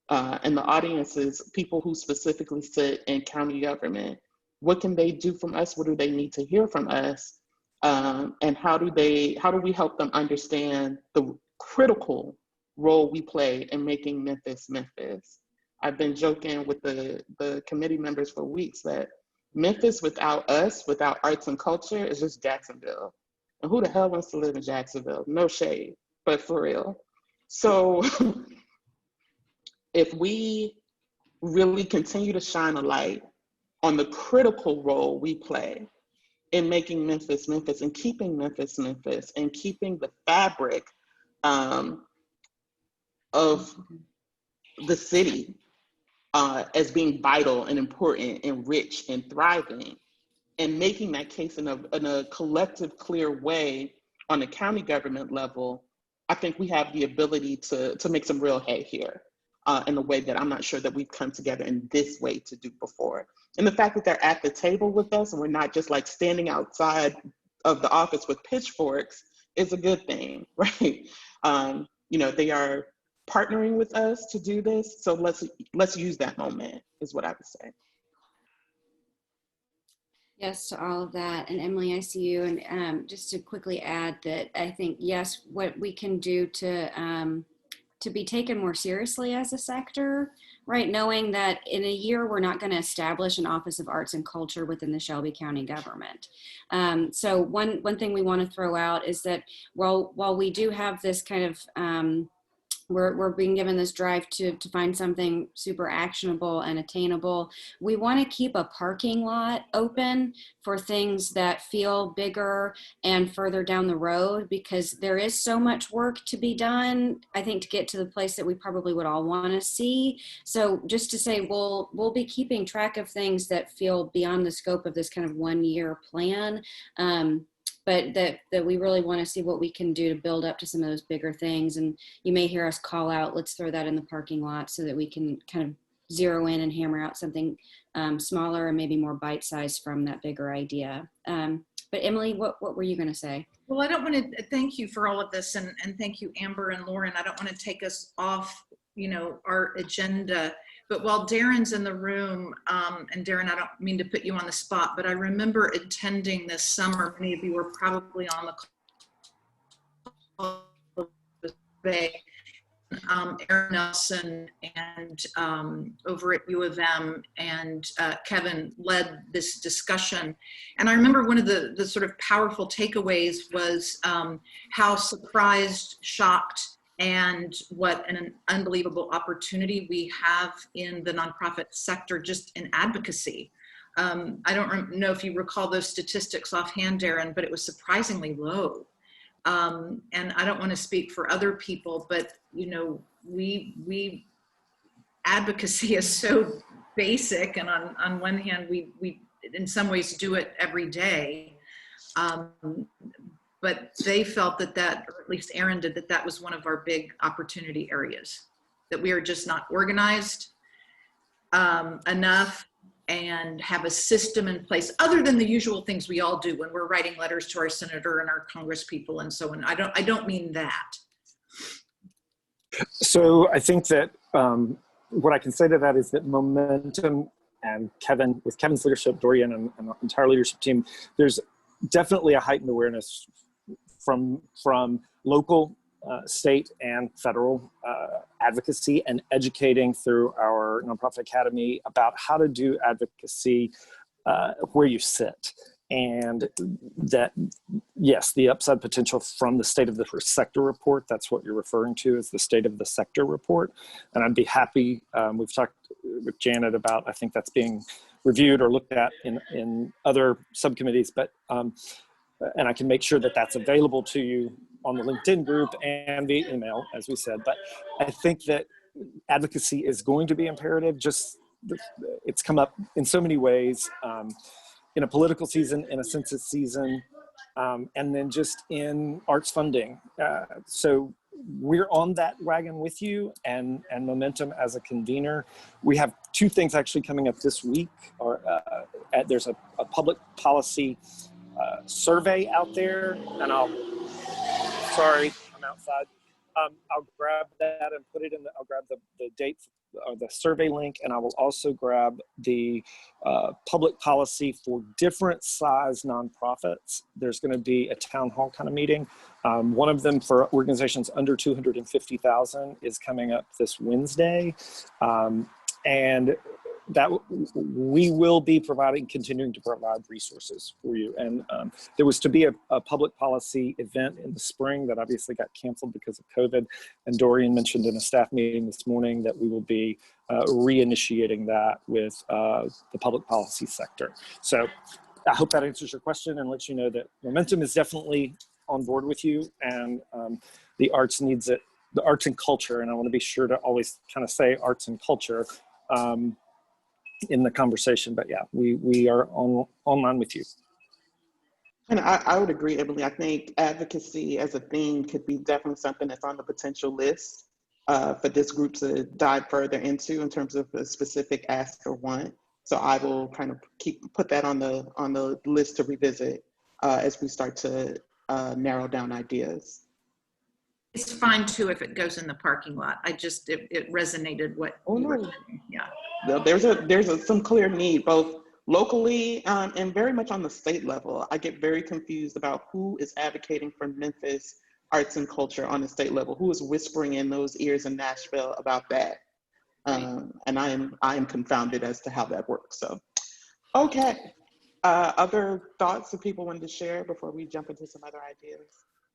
And the audience is people who specifically sit in county government. What can they do from us? What do they need to hear from us? And how do we help them understand the critical role we play in making Memphis, Memphis? I've been joking with the committee members for weeks that Memphis without us, without arts and culture, is just Jacksonville. And who the hell wants to live in Jacksonville? No shade, but for real. So if we really continue to shine a light on the critical role we play in making Memphis, Memphis, and keeping Memphis, Memphis, and keeping the fabric of the city as being vital and important and rich and thriving, and making that case in a collective, clear way on the county government level, I think we have the ability to make some real hay here in a way that I'm not sure that we've come together in this way to do before. And the fact that they're at the table with us and we're not just like standing outside of the office with pitchforks is a good thing, right? You know, they are partnering with us to do this. So let's use that moment is what I would say. Yes, to all of that. And Emily, I see you. And just to quickly add that I think, yes, what we can do to be taken more seriously as a sector, right? Knowing that in a year, we're not going to establish an Office of Arts and Culture within the Shelby County government. So one thing we want to throw out is that while we do have this kind of, we're being given this drive to find something super actionable and attainable. We want to keep a parking lot open for things that feel bigger and further down the road, because there is so much work to be done, I think, to get to the place that we probably would all want to see. So just to say, we'll be keeping track of things that feel beyond the scope of this kind of 1 year plan. But that we really want to see what we can do to build up to some of those bigger things. And you may hear us call out, let's throw that in the parking lot so that we can kind of zero in and hammer out something smaller and maybe more bite-sized from that bigger idea. But Emily, what were you going to say? Well, I don't want to thank you for all of this, and thank you, Amber and Lauren. I don't want to take us off, you know, our agenda. But while Darren's in the room, and Darren, I don't mean to put you on the spot, but I remember attending this summer. Many of you were probably on the call. Aaron Nelson and over at U of M and Kevin led this discussion. And I remember one of the sort of powerful takeaways was how surprised, shocked, and what an unbelievable opportunity we have in the nonprofit sector, just in advocacy. I don't know if you recall those statistics offhand, Darren, but it was surprisingly low. And I don't want to speak for other people, but you know, we advocacy is so basic, and on one hand, we in some ways do it every day. But they felt that, or at least Aaron did, that was one of our big opportunity areas, that we are just not organized enough and have a system in place other than the usual things we all do when we're writing letters to our senator and our congress people and so on. I don't mean that. So I think that what I can say to that is that momentum and Kevin, with Kevin's leadership, Dorian and the entire leadership team, there's definitely a heightened awareness from local, state, and federal advocacy and educating through our nonprofit academy about how to do advocacy where you sit. And that, yes, the upside potential from the State of the Sector report, that's what you're referring to as the State of the Sector report. And I'd be happy, we've talked with Janet about, I think that's being reviewed or looked at in other subcommittees, but and I can make sure that that's available to you on the LinkedIn group and via email, as we said. But I think that advocacy is going to be imperative. Just it's come up in so many ways, in a political season, in a census season, and then just in arts funding. So we're on that wagon with you, and Momentum as a convener. We have two things actually coming up this week. There's a public policy survey out there, and sorry, I'm outside. I'll grab that and put it in I'll grab the date or the survey link, and I will also grab the public policy for different size nonprofits. There's going to be a town hall kind of meeting. One of them for organizations under 250,000 is coming up this Wednesday. And that we will be continuing to provide resources for you. And there was to be a public policy event in the spring that obviously got canceled because of COVID. And Dorian mentioned in a staff meeting this morning that we will be reinitiating that with the public policy sector. So I hope that answers your question and lets you know that Momentum is definitely on board with you, and the arts needs it, the arts and culture. And I want to be sure to always kind of say arts and culture in the conversation, but yeah, we are online with you. And I would agree, Emily. I think advocacy as a theme could be definitely something that's on the potential list for this group to dive further into in terms of a specific ask or want. So I will kind of put that on the list to revisit as we start to narrow down ideas. It's fine too if it goes in the parking lot. It resonated what you were saying. Yeah. There's some clear need both locally and very much on the state level. I get very confused about who is advocating for Memphis arts and culture on the state level, who is whispering in those ears in Nashville about that. And I am confounded as to how that works. So, okay. Other thoughts that people wanted to share before we jump into some other ideas?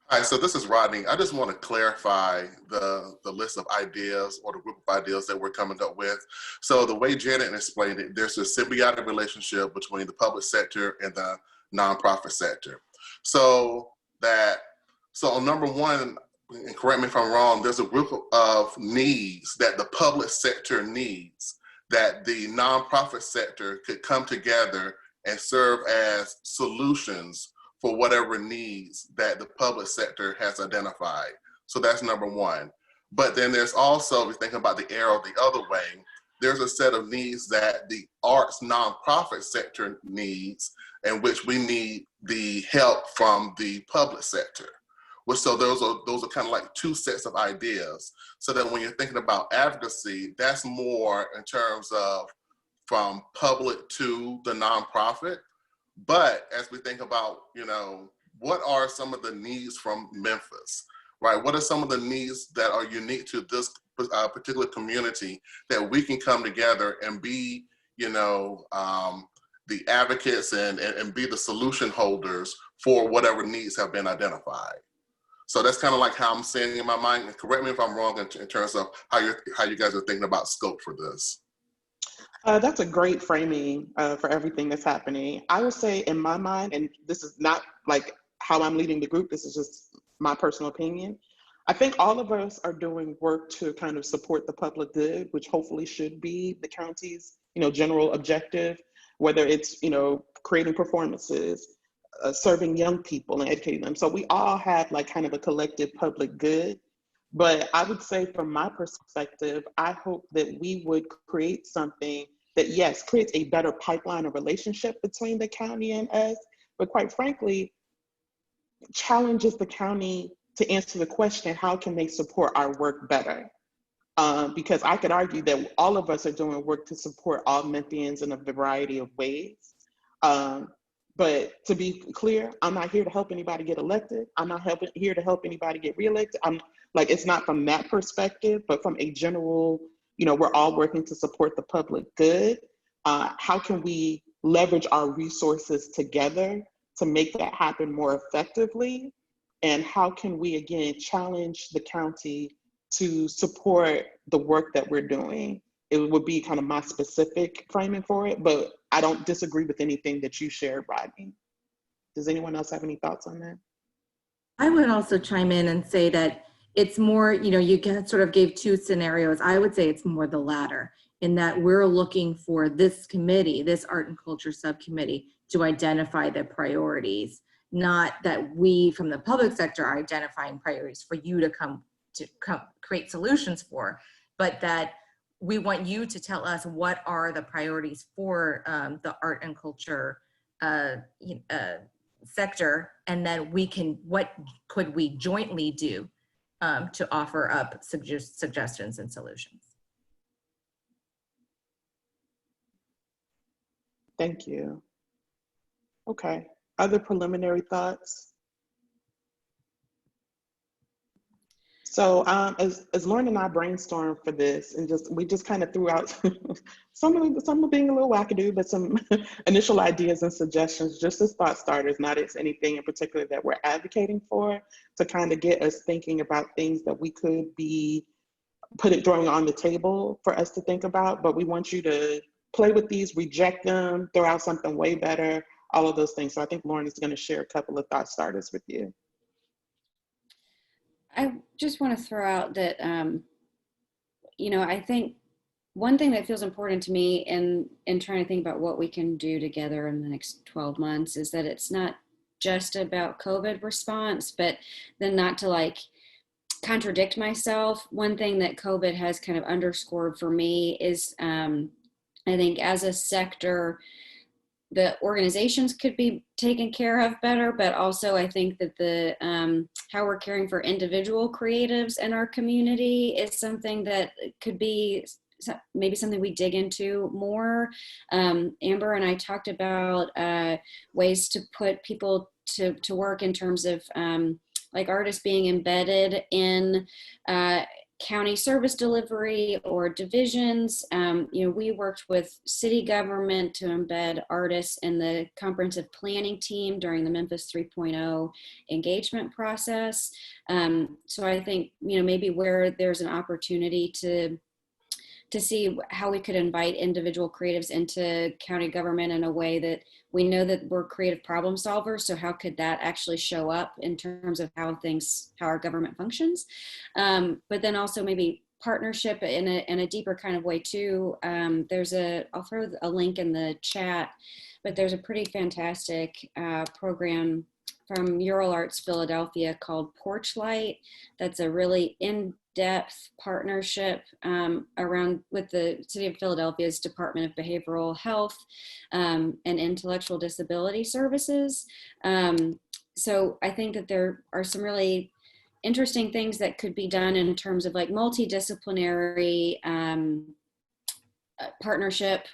All right, so this is Rodney. I just want to clarify the list of ideas or the group of ideas that we're coming up with. So the way Janet explained it, there's a symbiotic relationship between the public sector and the nonprofit sector. So on number one, and correct me if I'm wrong, there's a group of needs that the public sector needs that the nonprofit sector could come together and serve as solutions for whatever needs that the public sector has identified. So that's number one. But then there's also, if you think about the arrow the other way, there's a set of needs that the arts nonprofit sector needs, in which we need the help from the public sector. So those are kind of like two sets of ideas. So that when you're thinking about advocacy, that's more in terms of from public to the nonprofit. But as we think about, what are some of the needs from Memphis, right? What are some of the needs that are unique to this particular community that we can come together and be, the advocates and be the solution holders for whatever needs have been identified. So that's kind of like how I'm saying in my mind. And correct me if I'm wrong in terms of how you guys are thinking about scope for this. That's a great framing for everything that's happening. I would say in my mind, and this is not like how I'm leading the group, this is just my personal opinion. I think all of us are doing work to kind of support the public good, which hopefully should be the county's, general objective, whether it's, creating performances, serving young people and educating them. So we all have like kind of a collective public good. But I would say from my perspective, I hope that we would create something that, yes, creates a better pipeline of relationship between the county and us, but quite frankly, challenges the county to answer the question, how can they support our work better? Because I could argue that all of us are doing work to support all Memphians in a variety of ways. But to be clear, I'm not here to help anybody get elected. I'm not here to help anybody get reelected. It's not from that perspective, but from a general, we're all working to support the public good. How can we leverage our resources together to make that happen more effectively? And how can we, again, challenge the county to support the work that we're doing? It would be kind of my specific framing for it, but I don't disagree with anything that you shared, Rodney. Does anyone else have any thoughts on that? I would also chime in and say that it's more, you sort of gave two scenarios. I would say it's more the latter, in that we're looking for this committee, this art and culture subcommittee, to identify the priorities, not that we from the public sector are identifying priorities for you to come create solutions for, but that we want you to tell us what are the priorities for the art and culture sector, and then what could we jointly do to offer up suggestions and solutions. Thank you. Okay, other preliminary thoughts? So as Lauren and I brainstormed for this, and we just kind of threw out some of being a little wackadoo, but some initial ideas and suggestions, just as thought starters, not as anything in particular that we're advocating for, to kind of get us thinking about things that we could be throwing on the table for us to think about. But we want you to play with these, reject them, throw out something way better, all of those things. So I think Lauren is going to share a couple of thought starters with you. I just want to throw out that, I think one thing that feels important to me in trying to think about what we can do together in the next 12 months is that it's not just about COVID response, but then not to like contradict myself. One thing that COVID has kind of underscored for me is I think as a sector, the organizations could be taken care of better, but also I think that the how we're caring for individual creatives in our community is something that could be maybe something we dig into more. Amber and I talked about ways to put people to work in terms of like artists being embedded in county service delivery or divisions. We worked with city government to embed artists in the comprehensive planning team during the Memphis 3.0 engagement process. So I think, maybe where there's an opportunity to see how we could invite individual creatives into county government in a way that we know that we're creative problem solvers. So how could that actually show up in terms of how our government functions? But then also maybe partnership in a deeper kind of way too. I'll throw a link in the chat, but there's a pretty fantastic program from Ural Arts Philadelphia called Porchlight. That's a really in-depth partnership around with the City of Philadelphia's Department of Behavioral Health and Intellectual Disability Services. So I think that there are some really interesting things that could be done in terms of like multidisciplinary partnership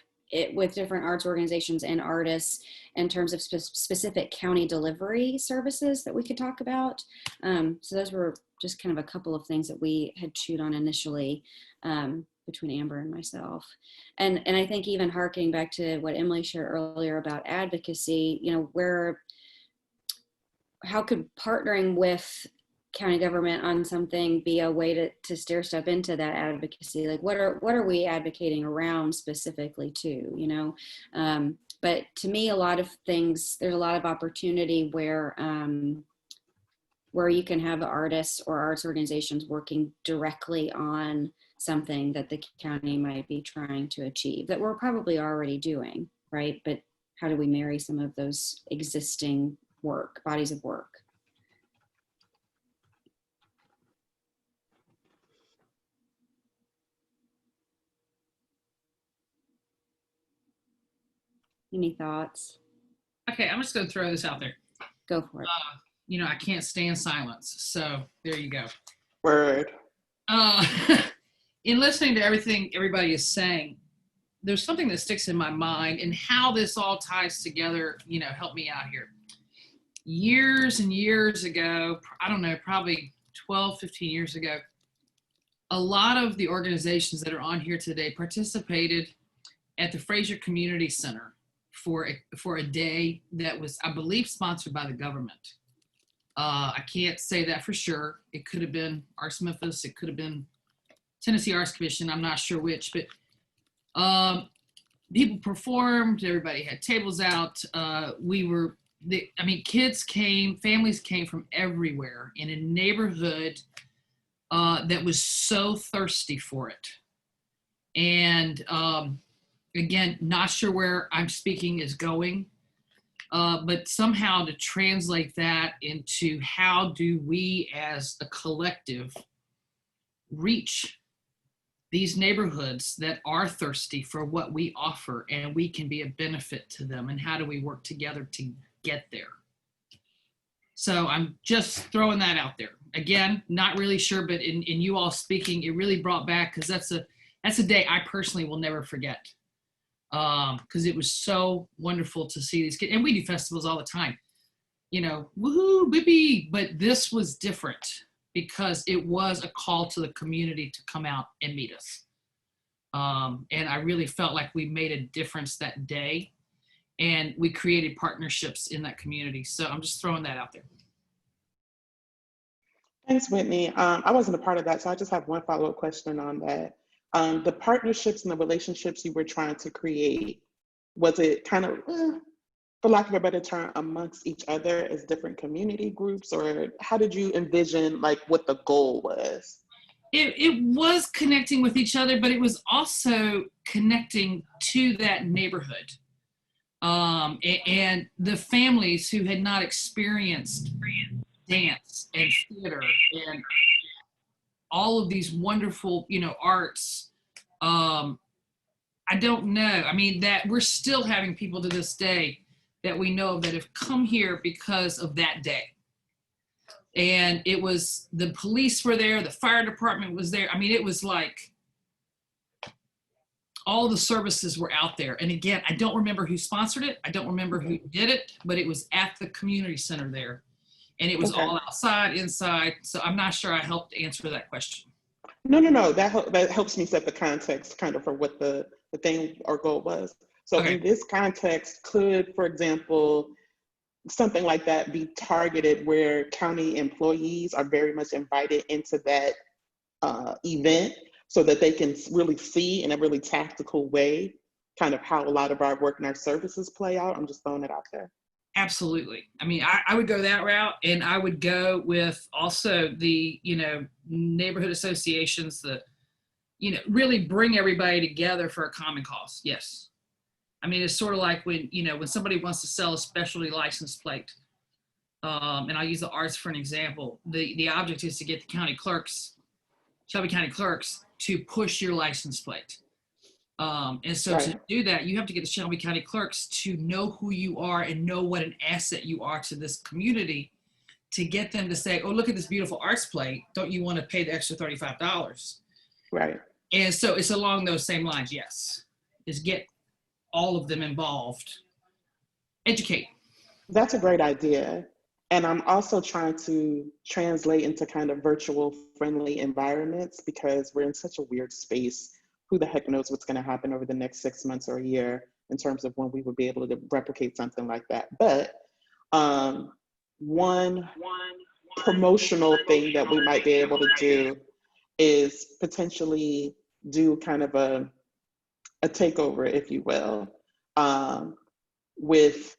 with different arts organizations and artists in terms of specific county delivery services that we could talk about. So those were just kind of a couple of things that we had chewed on initially between Amber and myself. And I think even harking back to what Emily shared earlier about advocacy, how could partnering with county government on something be a way to stair step into that advocacy? Like what are we advocating around specifically too, but to me, a lot of things, there's a lot of opportunity where you can have artists or arts organizations working directly on something that the county might be trying to achieve that we're probably already doing, right? But how do we marry some of those existing bodies of work? Any thoughts? Okay, I'm just going to throw this out there. Go for it. I can't stand silence. So there you go. Word. In listening to everything everybody is saying, there's something that sticks in my mind and how this all ties together, help me out here. Years and years ago, I don't know, probably 12, 15 years ago, a lot of the organizations that are on here today participated at the Fraser Community Center for a day that was, I believe, sponsored by the government. I can't say that for sure. It could have been Arts Memphis. It could have been Tennessee Arts Commission. I'm not sure which, but people performed. Everybody had tables out. Kids came, families came from everywhere in a neighborhood that was so thirsty for it. And again, not sure where I'm speaking is going, but somehow to translate that into how do we as a collective reach these neighborhoods that are thirsty for what we offer and we can be a benefit to them, and how do we work together to get there? So I'm just throwing that out there. Again, not really sure, but in you all speaking, it really brought back, because that's a day I personally will never forget. Because it was so wonderful to see these kids, and we do festivals all the time, woohoo, whippy, but this was different because it was a call to the community to come out and meet us. And I really felt like we made a difference that day, and we created partnerships in that community. So I'm just throwing that out there. Thanks, Whitney. I wasn't a part of that, so I just have one follow-up question on that. The partnerships and the relationships you were trying to create, was it kind of, for lack of a better term, amongst each other as different community groups, or how did you envision like what the goal was? It was connecting with each other, but it was also connecting to that neighborhood. And the families who had not experienced dance and theater and all of these wonderful, arts. I don't know. I mean, that we're still having people to this day that we know of that have come here because of that day. And it was, the police were there, the fire department was there. I mean, it was like all the services were out there. And again, I don't remember who sponsored it. I don't remember who did it, but it was at the community center there. And it was all outside, inside. So I'm not sure I helped answer that question. No. That helps me set the context kind of for what the thing or goal was. So in this context, could, for example, something like that be targeted where county employees are very much invited into that event so that they can really see in a really tactical way kind of how a lot of our work and our services play out? I'm just throwing it out there. Absolutely. I mean, I would go that route, and I would go with also the, neighborhood associations that, really bring everybody together for a common cause. Yes. I mean, it's sort of like when, when somebody wants to sell a specialty license plate, and I'll use the arts for an example, the object is to get the county clerks, Shelby County clerks, to push your license plate. And so to do that, you have to get the Shelby County clerks to know who you are and know what an asset you are to this community, to get them to say, oh, look at this beautiful arts plate. Don't you want to pay the extra $35? Right. And so it's along those same lines. Yes. Is get all of them involved. Educate. That's a great idea. And I'm also trying to translate into kind of virtual friendly environments, because we're in such a weird space. Who the heck knows what's going to happen over the next 6 months or a year in terms of when we would be able to replicate something like that. But one promotional thing that we might be able to do is potentially do kind of a takeover, if you will, with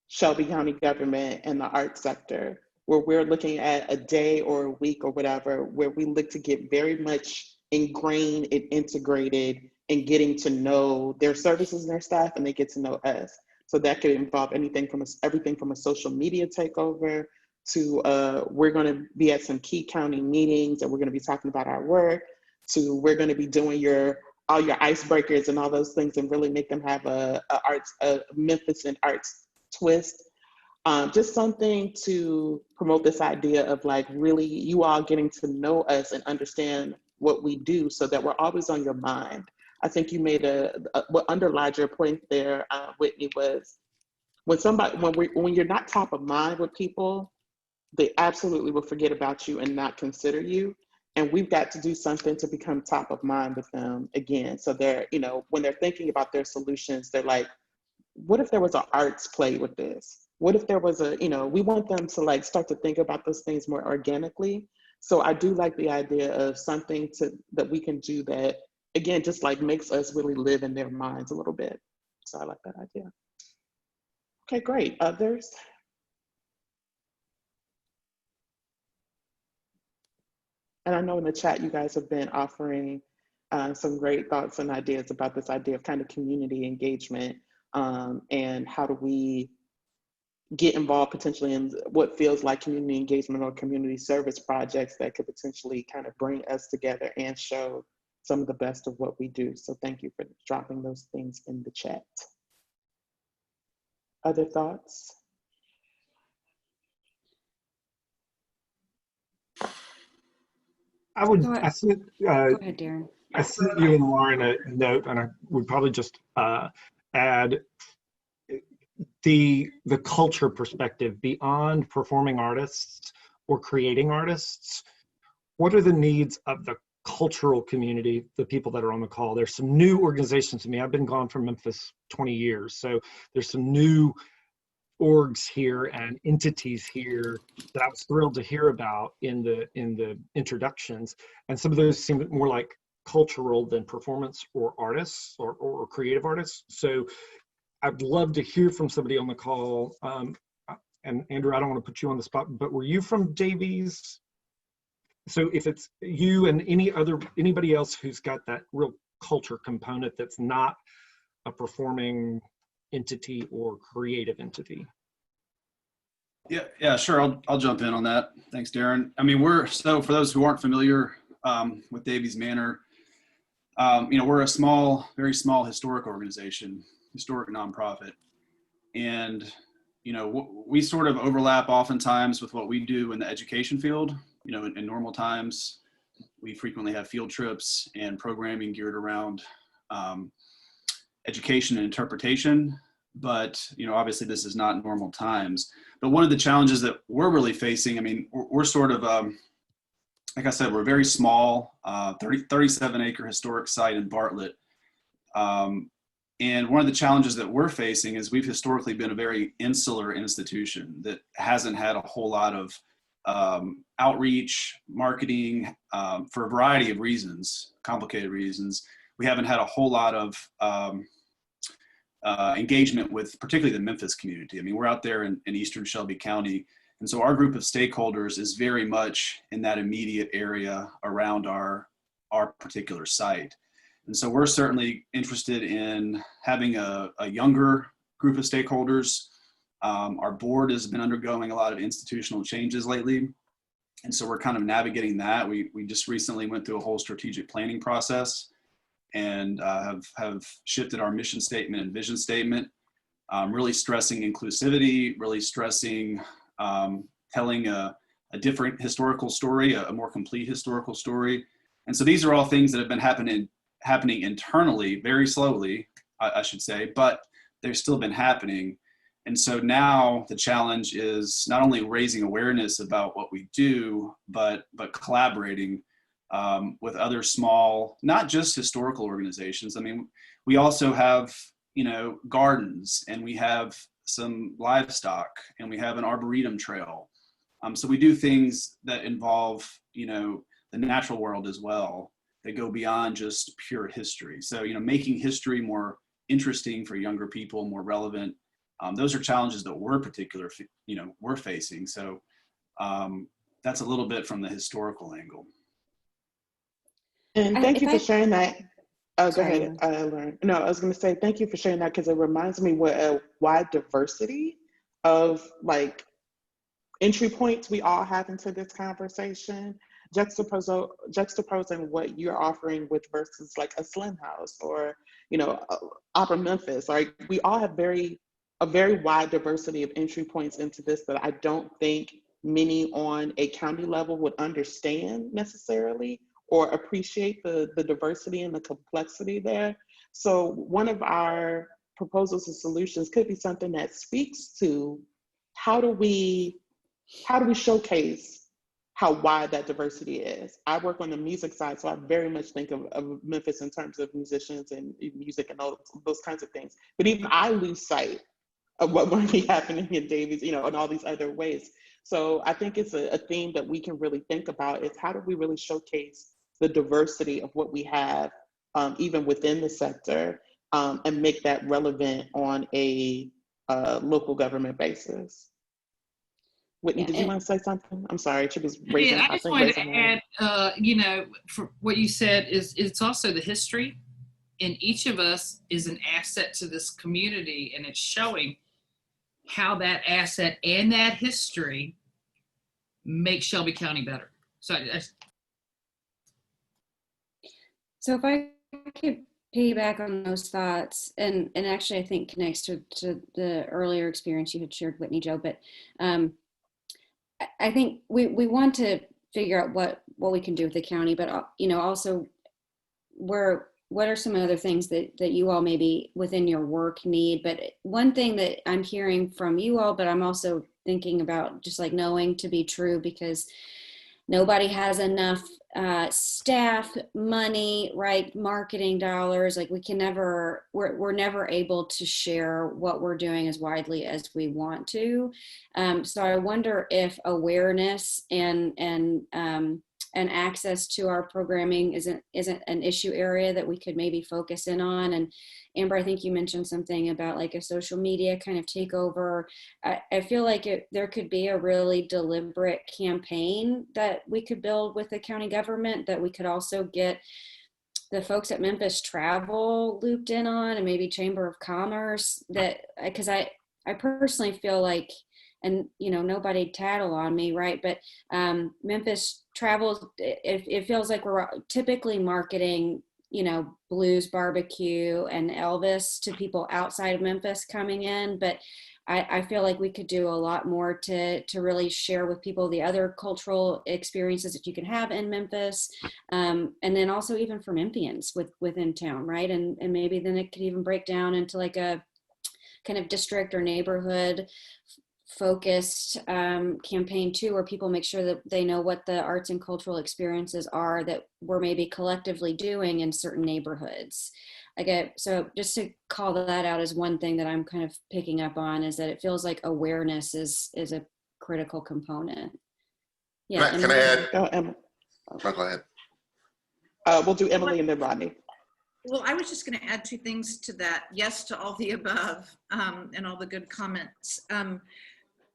Shelby County government and the art sector, where we're looking at a day or a week or whatever, where we look to get very much ingrained and integrated in getting to know their services and their staff, and they get to know us. So that could involve everything from a social media takeover to we're going to be at some key county meetings and we're going to be talking about our work, to we're going to be doing all your icebreakers and all those things and really make them have a Memphis and arts twist. Just something to promote this idea of like really you all getting to know us and understand what we do, so that we're always on your mind. I think you made what underlied your point there, Whitney, was when you're not top of mind with people, they absolutely will forget about you and not consider you. And we've got to do something to become top of mind with them again. So they're, when they're thinking about their solutions, they're like, what if there was an arts play with this? What if there was we want them to like start to think about those things more organically. So I do like the idea of something that we can do that, again, just like makes us really live in their minds a little bit. So I like that idea. Okay, great. Others? And I know in the chat, you guys have been offering some great thoughts and ideas about this idea of kind of community engagement, and how do we get involved potentially in what feels like community engagement or community service projects that could potentially kind of bring us together and show some of the best of what we do. So thank you for dropping those things in the chat. Other thoughts? I sent Go ahead, Darren. I sent you and Lauren a note, and I would probably just add the culture perspective beyond performing artists or creating artists. What are the needs of the cultural community, the people that are on the call? There's some new organizations to me. I've been gone from Memphis 20 years, so there's some new orgs here and entities here that I was thrilled to hear about in the introductions, and some of those seem more like cultural than performance or artists or creative artists. So I'd love to hear from somebody on the call. And Andrew, I don't want to put you on the spot, but were you from JV's? So if it's you and anybody else who's got that real culture component that's not a performing entity or creative entity? Yeah, sure. I'll jump in on that. Thanks, Darren. I mean, so for those who aren't familiar with Davies Manor, we're a small, very small historic organization, historic nonprofit. And, we sort of overlap oftentimes with what we do in the education field. In normal times, we frequently have field trips and programming geared around education and interpretation. But, obviously this is not normal times. But one of the challenges that we're really facing, I mean, we're sort of, like I said, we're very small, 37-acre historic site in Bartlett. And one of the challenges that we're facing is we've historically been a very insular institution that hasn't had a whole lot of outreach, marketing, for a variety of reasons, complicated reasons. We haven't had a whole lot of engagement with particularly the Memphis community. I mean, we're out there in eastern Shelby County. And so our group of stakeholders is very much in that immediate area around our particular site. And so we're certainly interested in having a younger group of stakeholders. Our board has been undergoing a lot of institutional changes lately. And so we're kind of navigating that. We just recently went through a whole strategic planning process and have shifted our mission statement and vision statement, really stressing inclusivity, really stressing telling a different historical story, a more complete historical story. And so these are all things that have been happening internally, very slowly, I should say, but they've still been happening. And so now the challenge is not only raising awareness about what we do, but collaborating with other small, not just historical organizations. I mean, we also have, gardens, and we have some livestock, and we have an arboretum trail. So we do things that involve, the natural world as well, that go beyond just pure history. So, making history more interesting for younger people, more relevant. Those are challenges that we're facing. So that's a little bit from the historical angle. And thank you for sharing that. Oh, go ahead, Lauren. No, I was going to say thank you for sharing that, because it reminds me what a wide diversity of entry points we all have into this conversation, juxtaposing what you're offering with versus like a Slim House or Opera Memphis. Like, we all have a very wide diversity of entry points into this that I don't think many on a county level would understand necessarily or appreciate the diversity and the complexity there. So one of our proposals and solutions could be something that speaks to how do we showcase how wide that diversity is. I work on the music side, so I very much think of Memphis in terms of musicians and music and those kinds of things. But even I lose sight of what might be happening in Davies, in all these other ways. So I think it's a theme that we can really think about, is how do we really showcase the diversity of what we have, even within the sector, and make that relevant on a local government basis. Whitney, did you want to say something? I'm sorry, she was raising. Yeah, I just wanted to add, for what you said is it's also the history, and each of us is an asset to this community, and it's showing how that asset and that history makes Shelby County better. So if I could piggyback on those thoughts, and actually I think connects to the earlier experience you had shared, Whitney Jo, but I think we want to figure out what we can do with the county, but also what are some other things that you all maybe within your work need. But one thing that I'm hearing from you all, but I'm also thinking about just like knowing to be true, because nobody has enough staff, money, right, marketing dollars. Like we're never able to share what we're doing as widely as we want to. So I wonder if awareness and access to our programming isn't an issue area that we could maybe focus in on. And Amber, I think you mentioned something about like a social media kind of takeover. I feel like there could be a really deliberate campaign that we could build with the county government that we could also get the folks at Memphis Travel looped in on, and maybe Chamber of Commerce, that, because I personally feel like, and nobody tattle on me, right? But Memphis Travel, it feels like we're typically marketing, Blues Barbecue and Elvis to people outside of Memphis coming in, but I feel like we could do a lot more to really share with people the other cultural experiences that you can have in Memphis, and then also even for Memphians within town, right? And maybe then it could even break down into like a kind of district or neighborhood focused campaign too, where people make sure that they know what the arts and cultural experiences are that we're maybe collectively doing in certain neighborhoods. So just to call that out as one thing that I'm kind of picking up on, is that it feels like awareness is a critical component. Yeah. Can I add? Emma. No, go ahead. We'll do Emily and then Rodney. Well, I was just going to add two things to that. Yes to all the above, and all the good comments.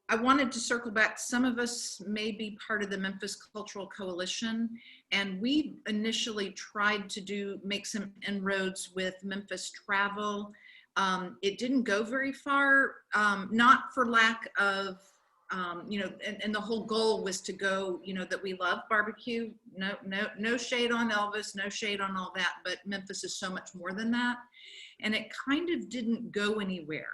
I wanted to circle back. Some of us may be part of the Memphis Cultural Coalition, and we initially tried to make some inroads with Memphis Travel. It didn't go very far, not for lack of, and the whole goal was to go, that we love barbecue. No shade on Elvis, no shade on all that, but Memphis is so much more than that. And it kind of didn't go anywhere.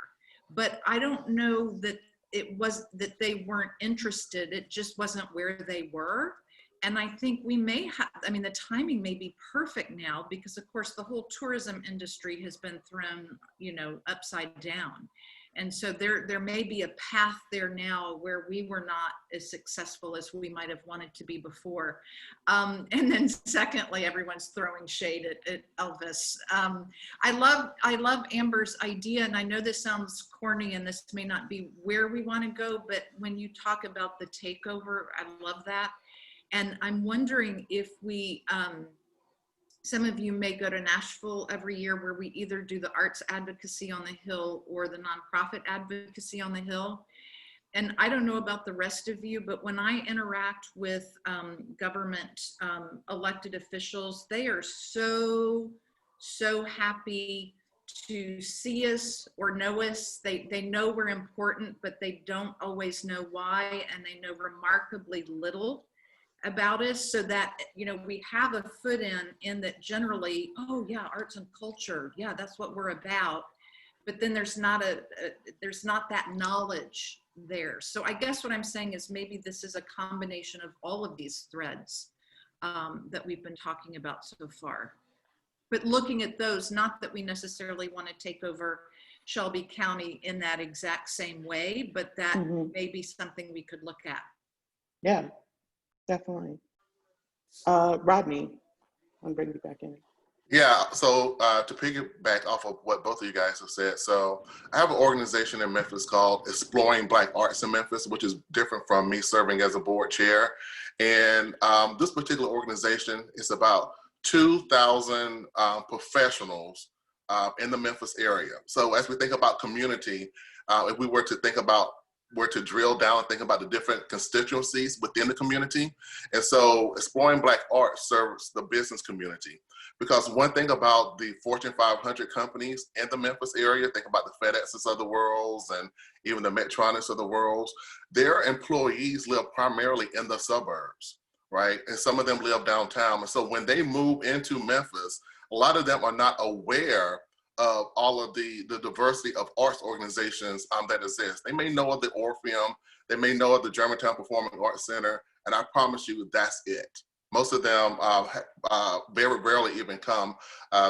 But I don't know that it was that they weren't interested. It just wasn't where they were. And I think we may have, the timing may be perfect now, because of course the whole tourism industry has been thrown, upside down. And so there may be a path there now where we were not as successful as we might have wanted to be before. And then secondly, everyone's throwing shade at Elvis. I love Amber's idea, and I know this sounds corny and this may not be where we want to go, but when you talk about the takeover, I love that. And I'm wondering if we, some of you may go to Nashville every year, where we either do the arts advocacy on the Hill or the nonprofit advocacy on the Hill. And I don't know about the rest of you, but when I interact with government elected officials, they are so happy to see us or know us. They know we're important, but they don't always know why, and they know remarkably little about us, so that we have a foot in that generally, oh yeah, arts and culture, yeah, that's what we're about, but then there's not that knowledge there. So I guess what I'm saying is maybe this is a combination of all of these threads that we've been talking about so far, but looking at those, not that we necessarily want to take over Shelby County in that exact same way, but that may be something we could look at. Yeah. Definitely. Rodney, I'll bring you back in. Yeah, so to piggyback off of what both of you guys have said, so I have an organization in Memphis called Exploring Black Arts in Memphis, which is different from me serving as a board chair. And this particular organization is about 2,000 professionals in the Memphis area. So as we think about community, if we were to drill down and think about the different constituencies within the community. And so Exploring Black Art serves the business community, because one thing about the Fortune 500 companies in the Memphis area, think about the FedExes of the world and even the Medtronics of the world, their employees live primarily in the suburbs, right? And some of them live downtown. And so when they move into Memphis, a lot of them are not aware of all of the diversity of arts organizations that exist. They may know of the Orpheum, they may know of the Germantown Performing Arts Center, and I promise you that's it. Most of them very rarely even come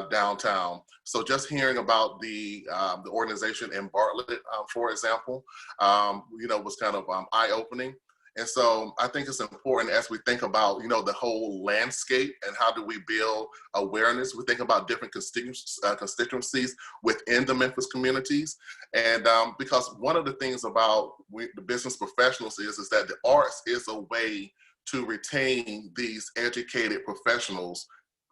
downtown. So just hearing about the organization in Bartlett, for example, was kind of eye-opening. And so I think it's important as we think about, the whole landscape and how do we build awareness. We think about different constituencies within the Memphis communities. And because one of the things about the business professionals is that the arts is a way to retain these educated professionals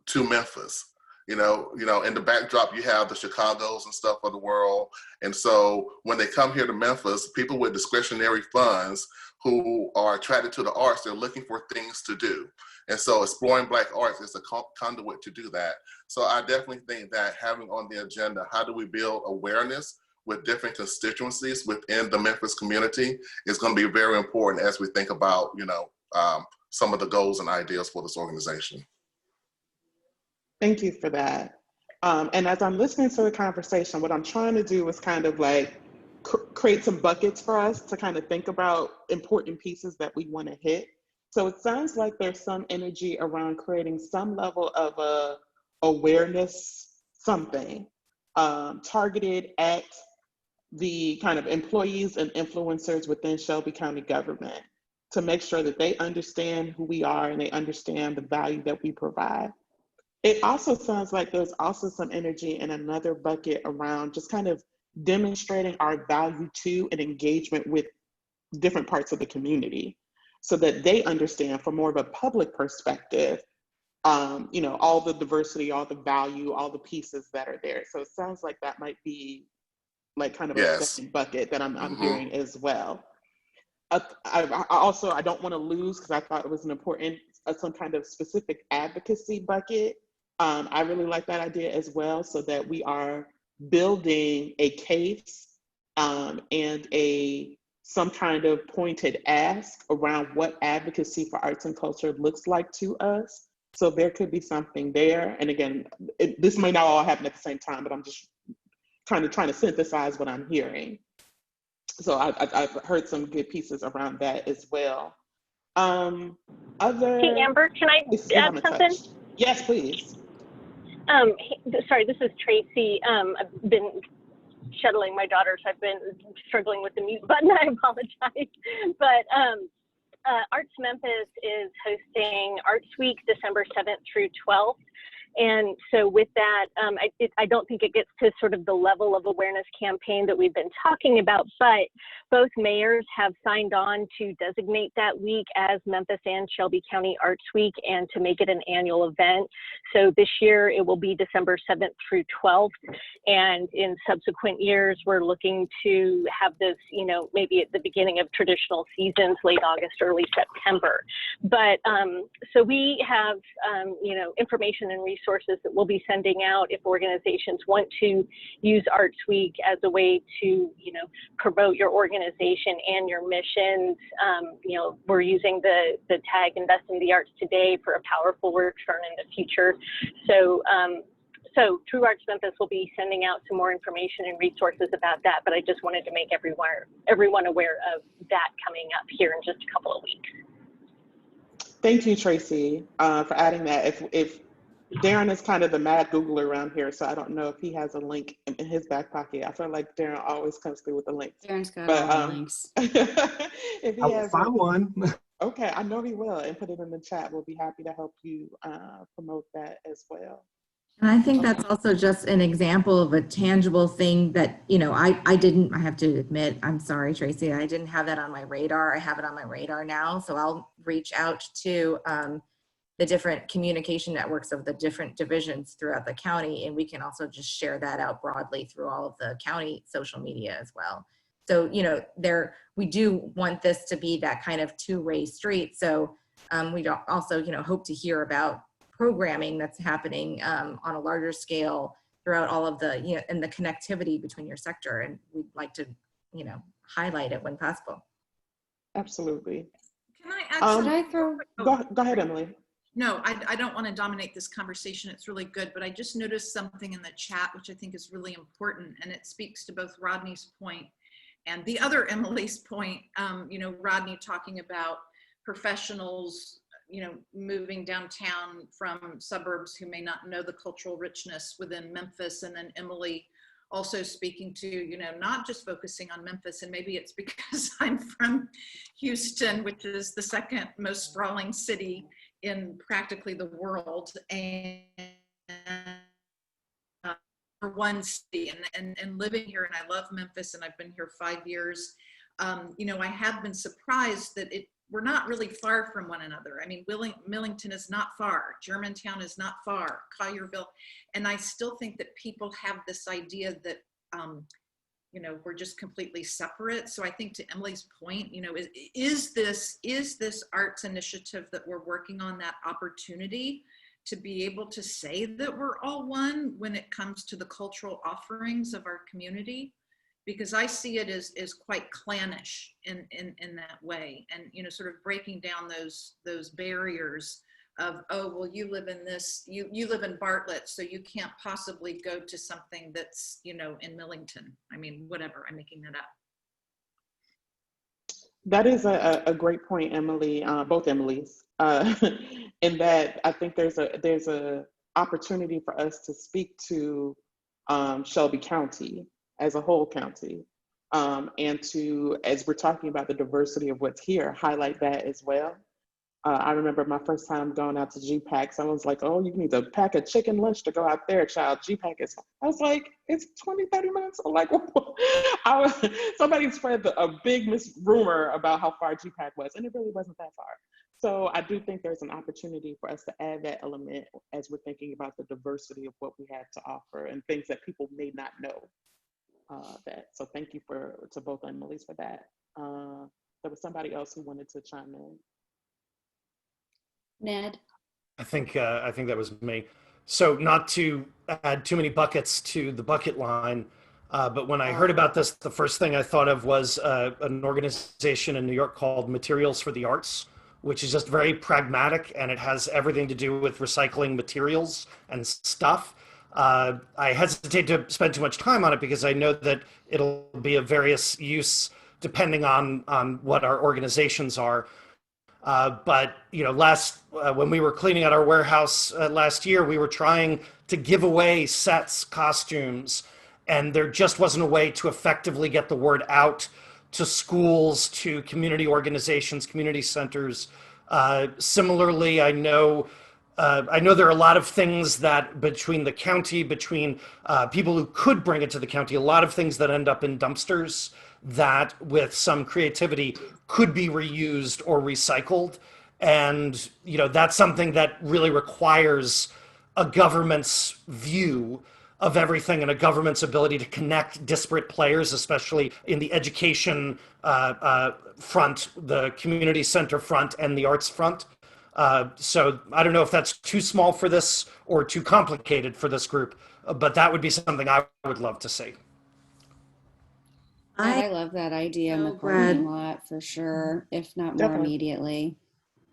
to Memphis. In the backdrop, you have the Chicagos and stuff of the world. And so when they come here to Memphis, people with discretionary funds who are attracted to the arts, they're looking for things to do. And so exploring Black arts is a conduit to do that. So I definitely think that having on the agenda, how do we build awareness with different constituencies within the Memphis community is going to be very important as we think about, some of the goals and ideas for this organization. Thank you for that. And as I'm listening to the conversation, what I'm trying to do is kind of like create some buckets for us to kind of think about important pieces that we want to hit. So it sounds like there's some energy around creating some level of awareness, something targeted at the kind of employees and influencers within Shelby County government to make sure that they understand who we are and they understand the value that we provide. It also sounds like there's also some energy in another bucket around just kind of demonstrating our value to and engagement with different parts of the community so that they understand from more of a public perspective, all the diversity, all the value, all the pieces that are there. So it sounds like that might be like kind of a second bucket that I'm hearing as well. I don't want to lose, because I thought it was an important, some kind of specific advocacy bucket. I really like that idea as well, so that we are building a case and some kind of pointed ask around what advocacy for arts and culture looks like to us. So there could be something there. And again, this may not all happen at the same time, but I'm just kind of trying to synthesize what I'm hearing. So I've heard some good pieces around that as well. Hey, Amber, can I add something? Yes, please. Sorry, this is Tracy. I've been shuttling my daughter, so I've been struggling with the mute button. I apologize. But Arts Memphis is hosting Arts Week December 7th through 12th. And so with that, I don't think it gets to sort of the level of awareness campaign that we've been talking about, but both mayors have signed on to designate that week as Memphis and Shelby County Arts Week and to make it an annual event. So this year it will be December 7th through 12th. And in subsequent years, we're looking to have this, maybe at the beginning of traditional seasons, late August, early September. But so we have, information and resources that we'll be sending out if organizations want to use Arts Week as a way to, promote your organization and your missions. We're using the tag Invest in the Arts Today for a powerful return in the future. So True Arts Memphis will be sending out some more information and resources about that, but I just wanted to make everyone aware of that coming up here in just a couple of weeks. Thank you, Tracy, for adding that. If Darren is kind of the mad Googler around here, so I don't know if he has a link in his back pocket. I feel like Darren always comes through with the links. Darren's got all the links. If he has one. Okay, I know he will, and put it in the chat. We'll be happy to help you promote that as well. And I think that's also just an example of a tangible thing that, I have to admit, I'm sorry, Tracy, I didn't have that on my radar. I have it on my radar now. So I'll reach out to the different communication networks of the different divisions throughout the county. And we can also just share that out broadly through all of the county social media as well. So, we do want this to be that kind of two-way street. So we also, hope to hear about programming that's happening on a larger scale throughout all of the, and the connectivity between your sector. And we'd like to, highlight it when possible. Absolutely. Can I add Go ahead, Emily. No, I don't want to dominate this conversation. It's really good, but I just noticed something in the chat, which I think is really important. And it speaks to both Rodney's point and the other Emily's point. Rodney talking about professionals, moving downtown from suburbs who may not know the cultural richness within Memphis. And then Emily also speaking to, not just focusing on Memphis, and maybe it's because I'm from Houston, which is the second most sprawling city in practically the world, and for one city, and living here, and I love Memphis, and I've been here 5 years. I have been surprised that we're not really far from one another. I mean, Millington is not far, Germantown is not far, Collierville, and I still think that people have this idea that you know, we're just completely separate. So I think to Emily's point, you know, is this arts initiative that we're working on that opportunity to be able to say that we're all one when it comes to the cultural offerings of our community? Because I see it as quite clannish in that way, and, you know, sort of breaking down those barriers of, oh, well, you live in this, you live in Bartlett, so you can't possibly go to something that's, you know, in Millington. I mean, whatever, I'm making that up. That is a great point, Emily, both Emilys, in that I think there's a opportunity for us to speak to Shelby County as a whole county, and to, as we're talking about the diversity of what's here, highlight that as well. I remember my first time going out to GPAC, someone's like, oh, you need to pack a chicken lunch to go out there, child. GPAC is, I was like, it's 20, 30 minutes. I'm like, somebody spread a big rumor about how far GPAC was, and it really wasn't that far. So I do think there's an opportunity for us to add that element as we're thinking about the diversity of what we have to offer and things that people may not know. So thank you to both Emily's for that. There was somebody else who wanted to chime in. Ned? I think that was me. So not to add too many buckets to the bucket line, but when I heard about this, the first thing I thought of was an organization in New York called Materials for the Arts, which is just very pragmatic, and it has everything to do with recycling materials and stuff. I hesitate to spend too much time on it because I know that it'll be of various use depending on what our organizations are. But, you know, when we were cleaning out our warehouse last year, we were trying to give away sets, costumes, and there just wasn't a way to effectively get the word out to schools, to community organizations, community centers. Similarly, I know there are a lot of things that between the county, between people who could bring it to the county, a lot of things that end up in dumpsters that with some creativity could be reused or recycled. And, you know, that's something that really requires a government's view of everything and a government's ability to connect disparate players, especially in the education front, the community center front, and the arts front. So I don't know if that's too small for this or too complicated for this group, but that would be something I would love to see. I love that idea in the parking lot for sure, if not more immediately.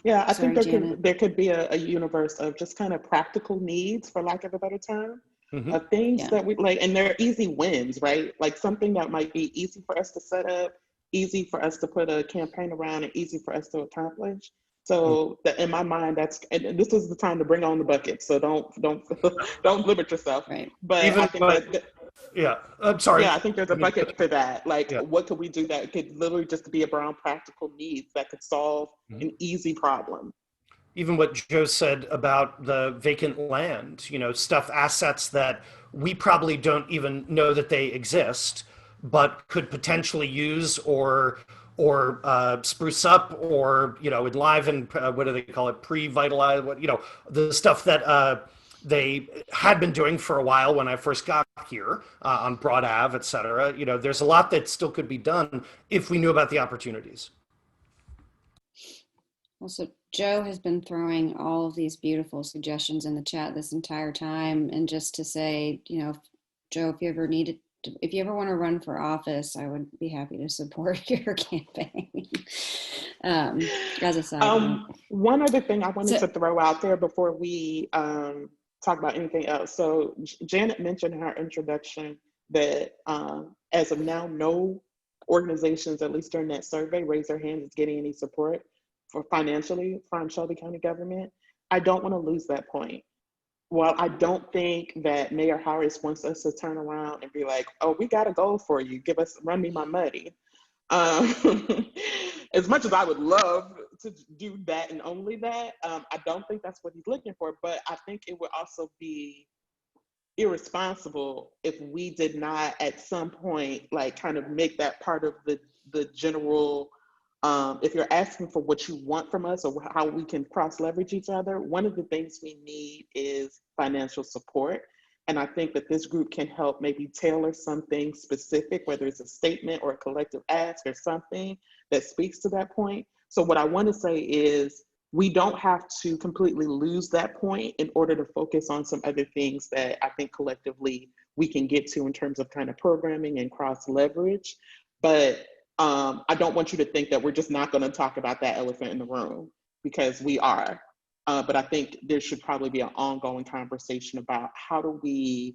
Yeah, I Sorry, think there could be a universe of just kind of practical needs, for lack of a better term, of things that we like, and they're easy wins, right? Like something that might be easy for us to set up, easy for us to put a campaign around, and easy for us to accomplish. So in my mind, and this is the time to bring on the bucket. So don't limit yourself. Right. But Even I think I'm sorry. Yeah, I think there's a bucket for that. Like, what could we do that could literally just be around practical needs that could solve an easy problem? Even what Joe said about the vacant land, you know, assets that we probably don't even know that they exist, but could potentially use or spruce up or, you know, enliven, what do they call it, pre-vitalize, the stuff that they had been doing for a while when I first got here on Broad Ave, et cetera. You know, there's a lot that still could be done if we knew about the opportunities. Also, Joe has been throwing all of these beautiful suggestions in the chat this entire time. And just to say, you know, Joe, if you ever want to run for office, I would be happy to support your campaign. As a side note. One other thing I wanted to throw out there before we talk about anything else. So Janet mentioned in her introduction that as of now, no organizations, at least during that survey, raise their hands as getting any support financially from Shelby County government. I don't want to lose that point. Well, I don't think that Mayor Harris wants us to turn around and be like, oh, we got a goal for you. Run me my money. As much as I would love to do that and only that, I don't think that's what he's looking for. But I think it would also be irresponsible if we did not at some point like kind of make that part of the general, if you're asking for what you want from us or how we can cross leverage each other, one of the things we need is financial support. And I think that this group can help maybe tailor something specific, whether it's a statement or a collective ask or something that speaks to that point. So what I want to say is we don't have to completely lose that point in order to focus on some other things that I think collectively we can get to in terms of kind of programming and cross leverage. But I don't want you to think that we're just not going to talk about that elephant in the room, because we are. But I think there should probably be an ongoing conversation about how do we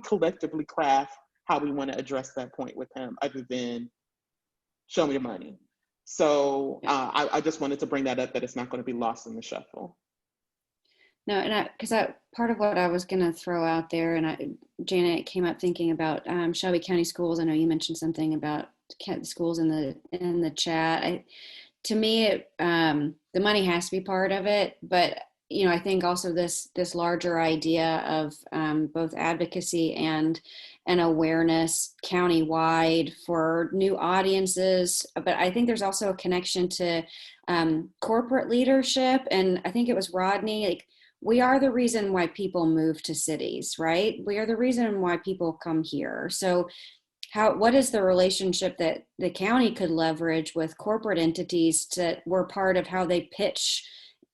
collectively craft how we want to address that point with him, other than show me the money. So I just wanted to bring that up, that it's not going to be lost in the shuffle. No, and because part of what I was going to throw out there, and Janet came up thinking about Shelby County schools. I know you mentioned something about schools in the chat. To me, the money has to be part of it, but I think also this larger idea of both advocacy and awareness countywide for new audiences. But I think there's also a connection to corporate leadership, and I think it was Rodney. Like, we are the reason why people move to cities, right? We are the reason why people come here. So what is the relationship that the county could leverage with corporate entities that were part of how they pitch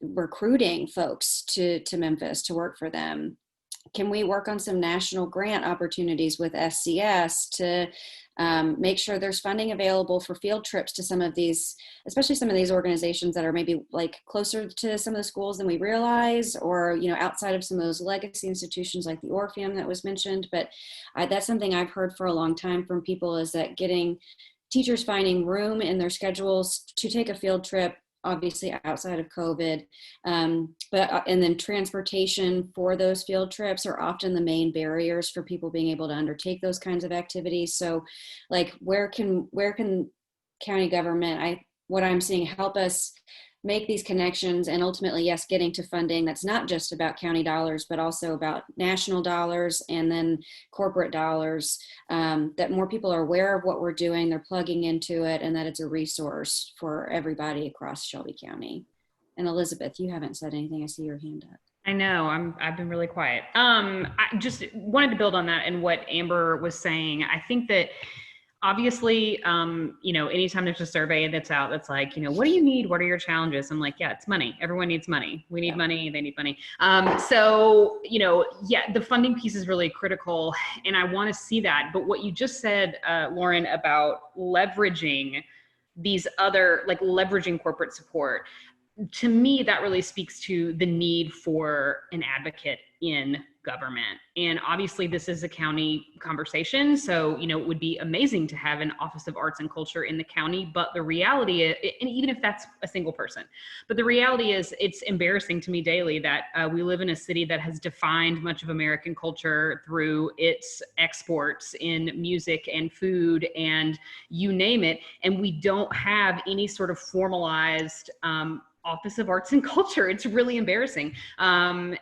recruiting folks to Memphis to work for them? Can we work on some national grant opportunities with SCS to make sure there's funding available for field trips to some of these, especially some of these organizations that are maybe like closer to some of the schools than we realize, or outside of some of those legacy institutions like the Orpheum that was mentioned. But that's something I've heard for a long time from people, is that getting teachers finding room in their schedules to take a field trip, obviously outside of COVID, and then transportation for those field trips are often the main barriers for people being able to undertake those kinds of activities. So like, where can county government, what I'm seeing, help us make these connections, and ultimately, yes, getting to funding that's not just about county dollars, but also about national dollars and then corporate dollars, that more people are aware of what we're doing, they're plugging into it, and that it's a resource for everybody across Shelby County. And Elizabeth, you haven't said anything. I see your hand up. I know, I've been really quiet. I just wanted to build on that and what Amber was saying. I think that obviously, anytime there's a survey that's out, that's like, what do you need? What are your challenges? I'm like, yeah, it's money. Everyone needs money. We need money. They need money. The funding piece is really critical, and I want to see that. But what you just said, Lauren, about leveraging these other, like leveraging corporate support, to me, that really speaks to the need for an advocate in government. And obviously this is a county conversation. So, it would be amazing to have an Office of Arts and Culture in the county, but the reality is, and even if that's a single person, but the reality is, it's embarrassing to me daily that we live in a city that has defined much of American culture through its exports in music and food and you name it. And we don't have any sort of formalized, Office of Arts and Culture. It's really embarrassing. And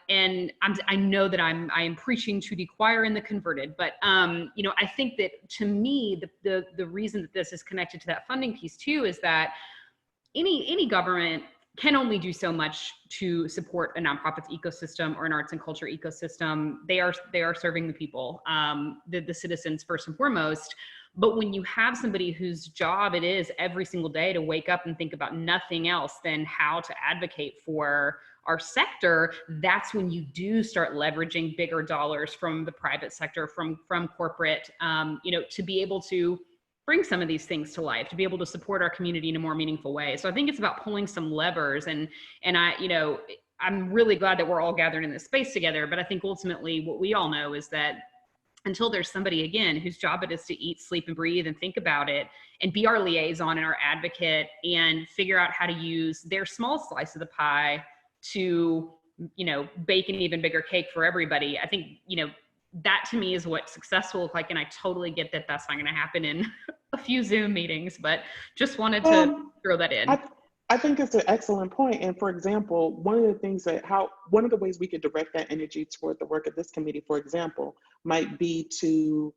I know that I am preaching to the choir and the converted, but I think that, to me, the reason that this is connected to that funding piece too is that any government can only do so much to support a nonprofits ecosystem or an arts and culture ecosystem. They are serving the people, the citizens first and foremost. But when you have somebody whose job it is every single day to wake up and think about nothing else than how to advocate for our sector, that's when you do start leveraging bigger dollars from the private sector, from corporate, to be able to bring some of these things to life, to be able to support our community in a more meaningful way. So I think it's about pulling some levers, and I'm really glad that we're all gathered in this space together. But I think ultimately what we all know is that until there's somebody, again, whose job it is to eat, sleep, and breathe and think about it and be our liaison and our advocate and figure out how to use their small slice of the pie to, bake an even bigger cake for everybody. I think, that to me is what success will look like. And I totally get that that's not going to happen in a few Zoom meetings, but just wanted to throw that in. I think it's an excellent point. And for example, one of the ways we could direct that energy toward the work of this committee, for example, might be to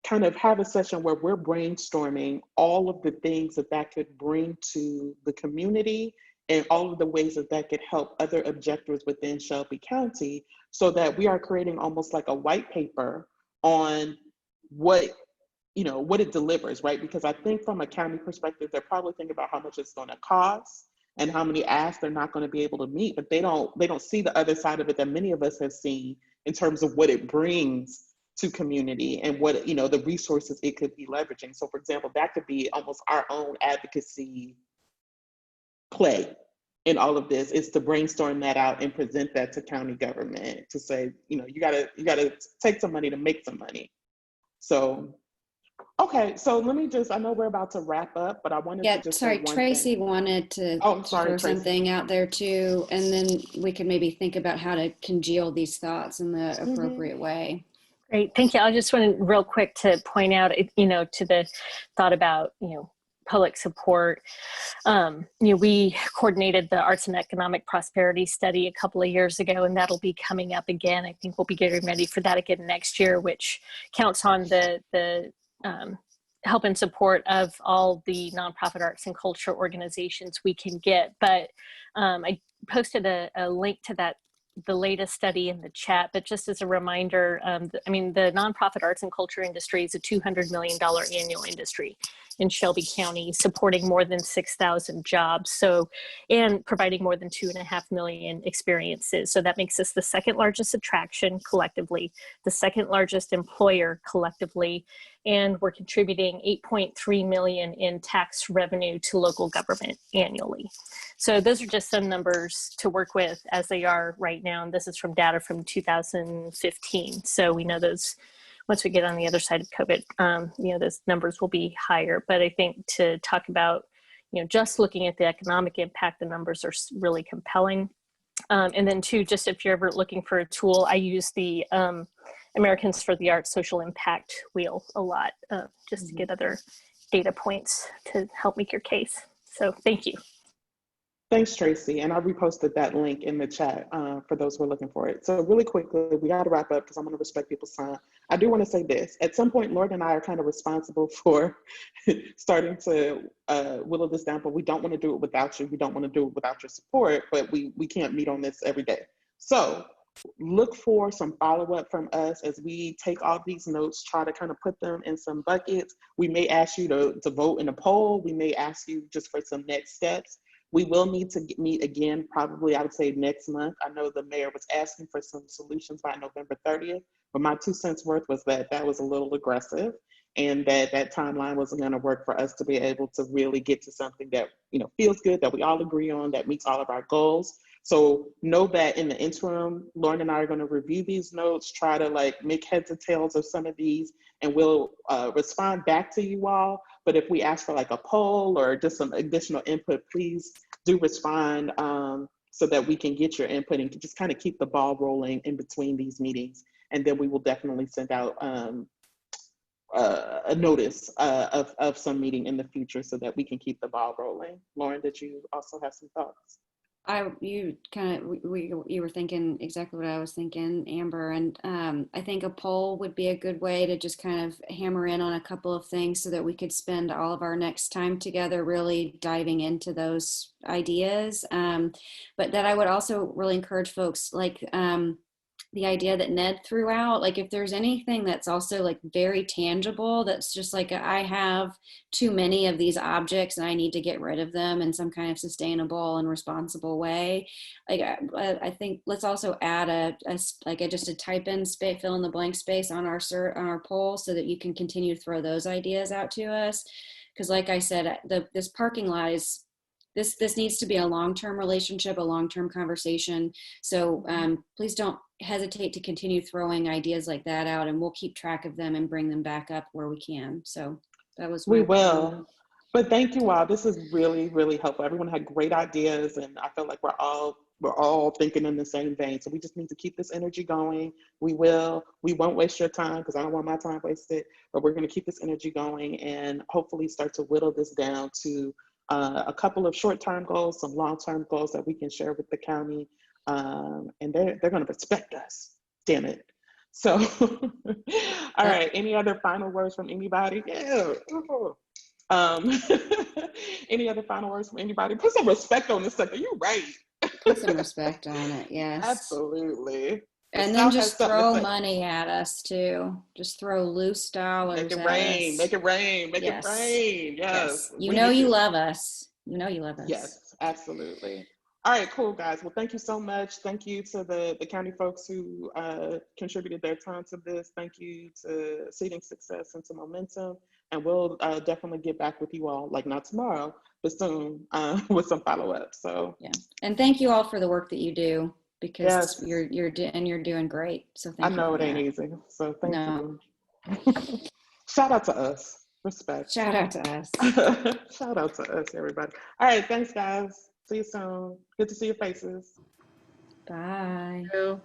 kind of have a session where we're brainstorming all of the things that could bring to the community and all of the ways that could help other objectives within Shelby County, so that we are creating almost like a white paper on what, what it delivers, right? Because I think from a county perspective, they're probably thinking about how much it's going to cost and how many asks they're not going to be able to meet, but they don't see the other side of it that many of us have seen in terms of what it brings to community and what, the resources it could be leveraging. So for example, that could be almost our own advocacy play in all of this, is to brainstorm that out and present that to county government to say, you gotta take some money to make some money. So, okay, so let me I know we're about to wrap up, but I wanted to just say one Tracy thing. wanted to, throw something out there too, and then we can maybe think about how to congeal these thoughts in the appropriate way. Great, thank you. I just wanted real quick to point out, to the thought about, public support. We coordinated the Arts and Economic Prosperity Study a couple of years ago, and that'll be coming up again. I think we'll be getting ready for that again next year, which counts on the help and support of all the nonprofit arts and culture organizations we can get. But I posted a link to the latest study in the chat, but just as a reminder, the nonprofit arts and culture industry is a $200 million annual industry in Shelby County, supporting more than 6,000 jobs, and providing more than 2.5 million experiences. So that makes us the second largest attraction collectively, the second largest employer collectively, and we're contributing 8.3 million in tax revenue to local government annually. So those are just some numbers to work with as they are right now. And this is from data from 2015. So we know those, once we get on the other side of COVID, those numbers will be higher. But I think to talk about, just looking at the economic impact, the numbers are really compelling. And then two, just if you're ever looking for a tool, I use the Americans for the Arts Social Impact Wheel a lot, just to get other data points to help make your case. So thank you. Thanks, Tracy. And I reposted that link in the chat for those who are looking for it. So really quickly, we got to wrap up because I'm going to respect people's time. I do want to say this. At some point, Lord and I are kind of responsible for starting to whittle this down, but we don't want to do it without you. We don't want to do it without your support, but we can't meet on this every day. So look for some follow-up from us as we take all these notes, try to kind of put them in some buckets. We may ask you to vote in a poll. We may ask you just for some next steps. We will need to meet again, probably I would say next month. I know the mayor was asking for some solutions by November 30th, but my 2 cents worth was that was a little aggressive, and that timeline wasn't going to work for us to be able to really get to something that feels good, that we all agree on, that meets all of our goals. So know that in the interim, Lauren and I are going to review these notes, try to make heads and tails of some of these, and we'll respond back to you all. But if we ask for a poll or just some additional input, please do respond so that we can get your input and just kind of keep the ball rolling in between these meetings. And then we will definitely send out a notice of some meeting in the future so that we can keep the ball rolling. Lauren, did you also have some thoughts? You were thinking exactly what I was thinking, Amber, and I think a poll would be a good way to just kind of hammer in on a couple of things so that we could spend all of our next time together really diving into those ideas. But that I would also really encourage folks, the idea that Ned threw out, if there's anything that's also very tangible, that's just I have too many of these objects and I need to get rid of them in some kind of sustainable and responsible way. I think let's also add just a type in space, fill in the blank space on our poll so that you can continue to throw those ideas out to us. Because like I said, this parking lot is, this needs to be a long-term relationship, a long-term conversation. So please don't hesitate to continue throwing ideas like that out, and we'll keep track of them and bring them back up where we can. So that was we will. But thank you all. This is really, really helpful. Everyone had great ideas, and I feel like we're all thinking in the same vein. So we just need to keep this energy going. We won't waste your time because I don't want my time wasted, but we're going to keep this energy going and hopefully start to whittle this down to a couple of short-term goals, some long-term goals that we can share with the county, and they're going to respect us. Damn it! So, all right. Any other final words from anybody? Yeah. Any other final words from anybody? Put some respect on this sucker. You're right. Put some respect on it. Yes. Absolutely. And then just throw money at us too. Just throw loose dollars Make it at rain, us. make it rain, make Yes. it rain. Yes. You know you love us. You know you love us. Yes, absolutely. All right, cool, guys. Well, thank you so much. Thank you to the county folks who contributed their time to this. Thank you to Seeding Success and to Momentum. And we'll definitely get back with you all, like not tomorrow, but soon with some follow-up. So yeah. And thank you all for the work that you do, because you're doing great. So thank you. I know it ain't easy. So thank you. Shout out to us. Respect. Shout out to us. Shout out to us, everybody. All right, thanks, guys. See you soon. Good to see your faces. Bye. Hello.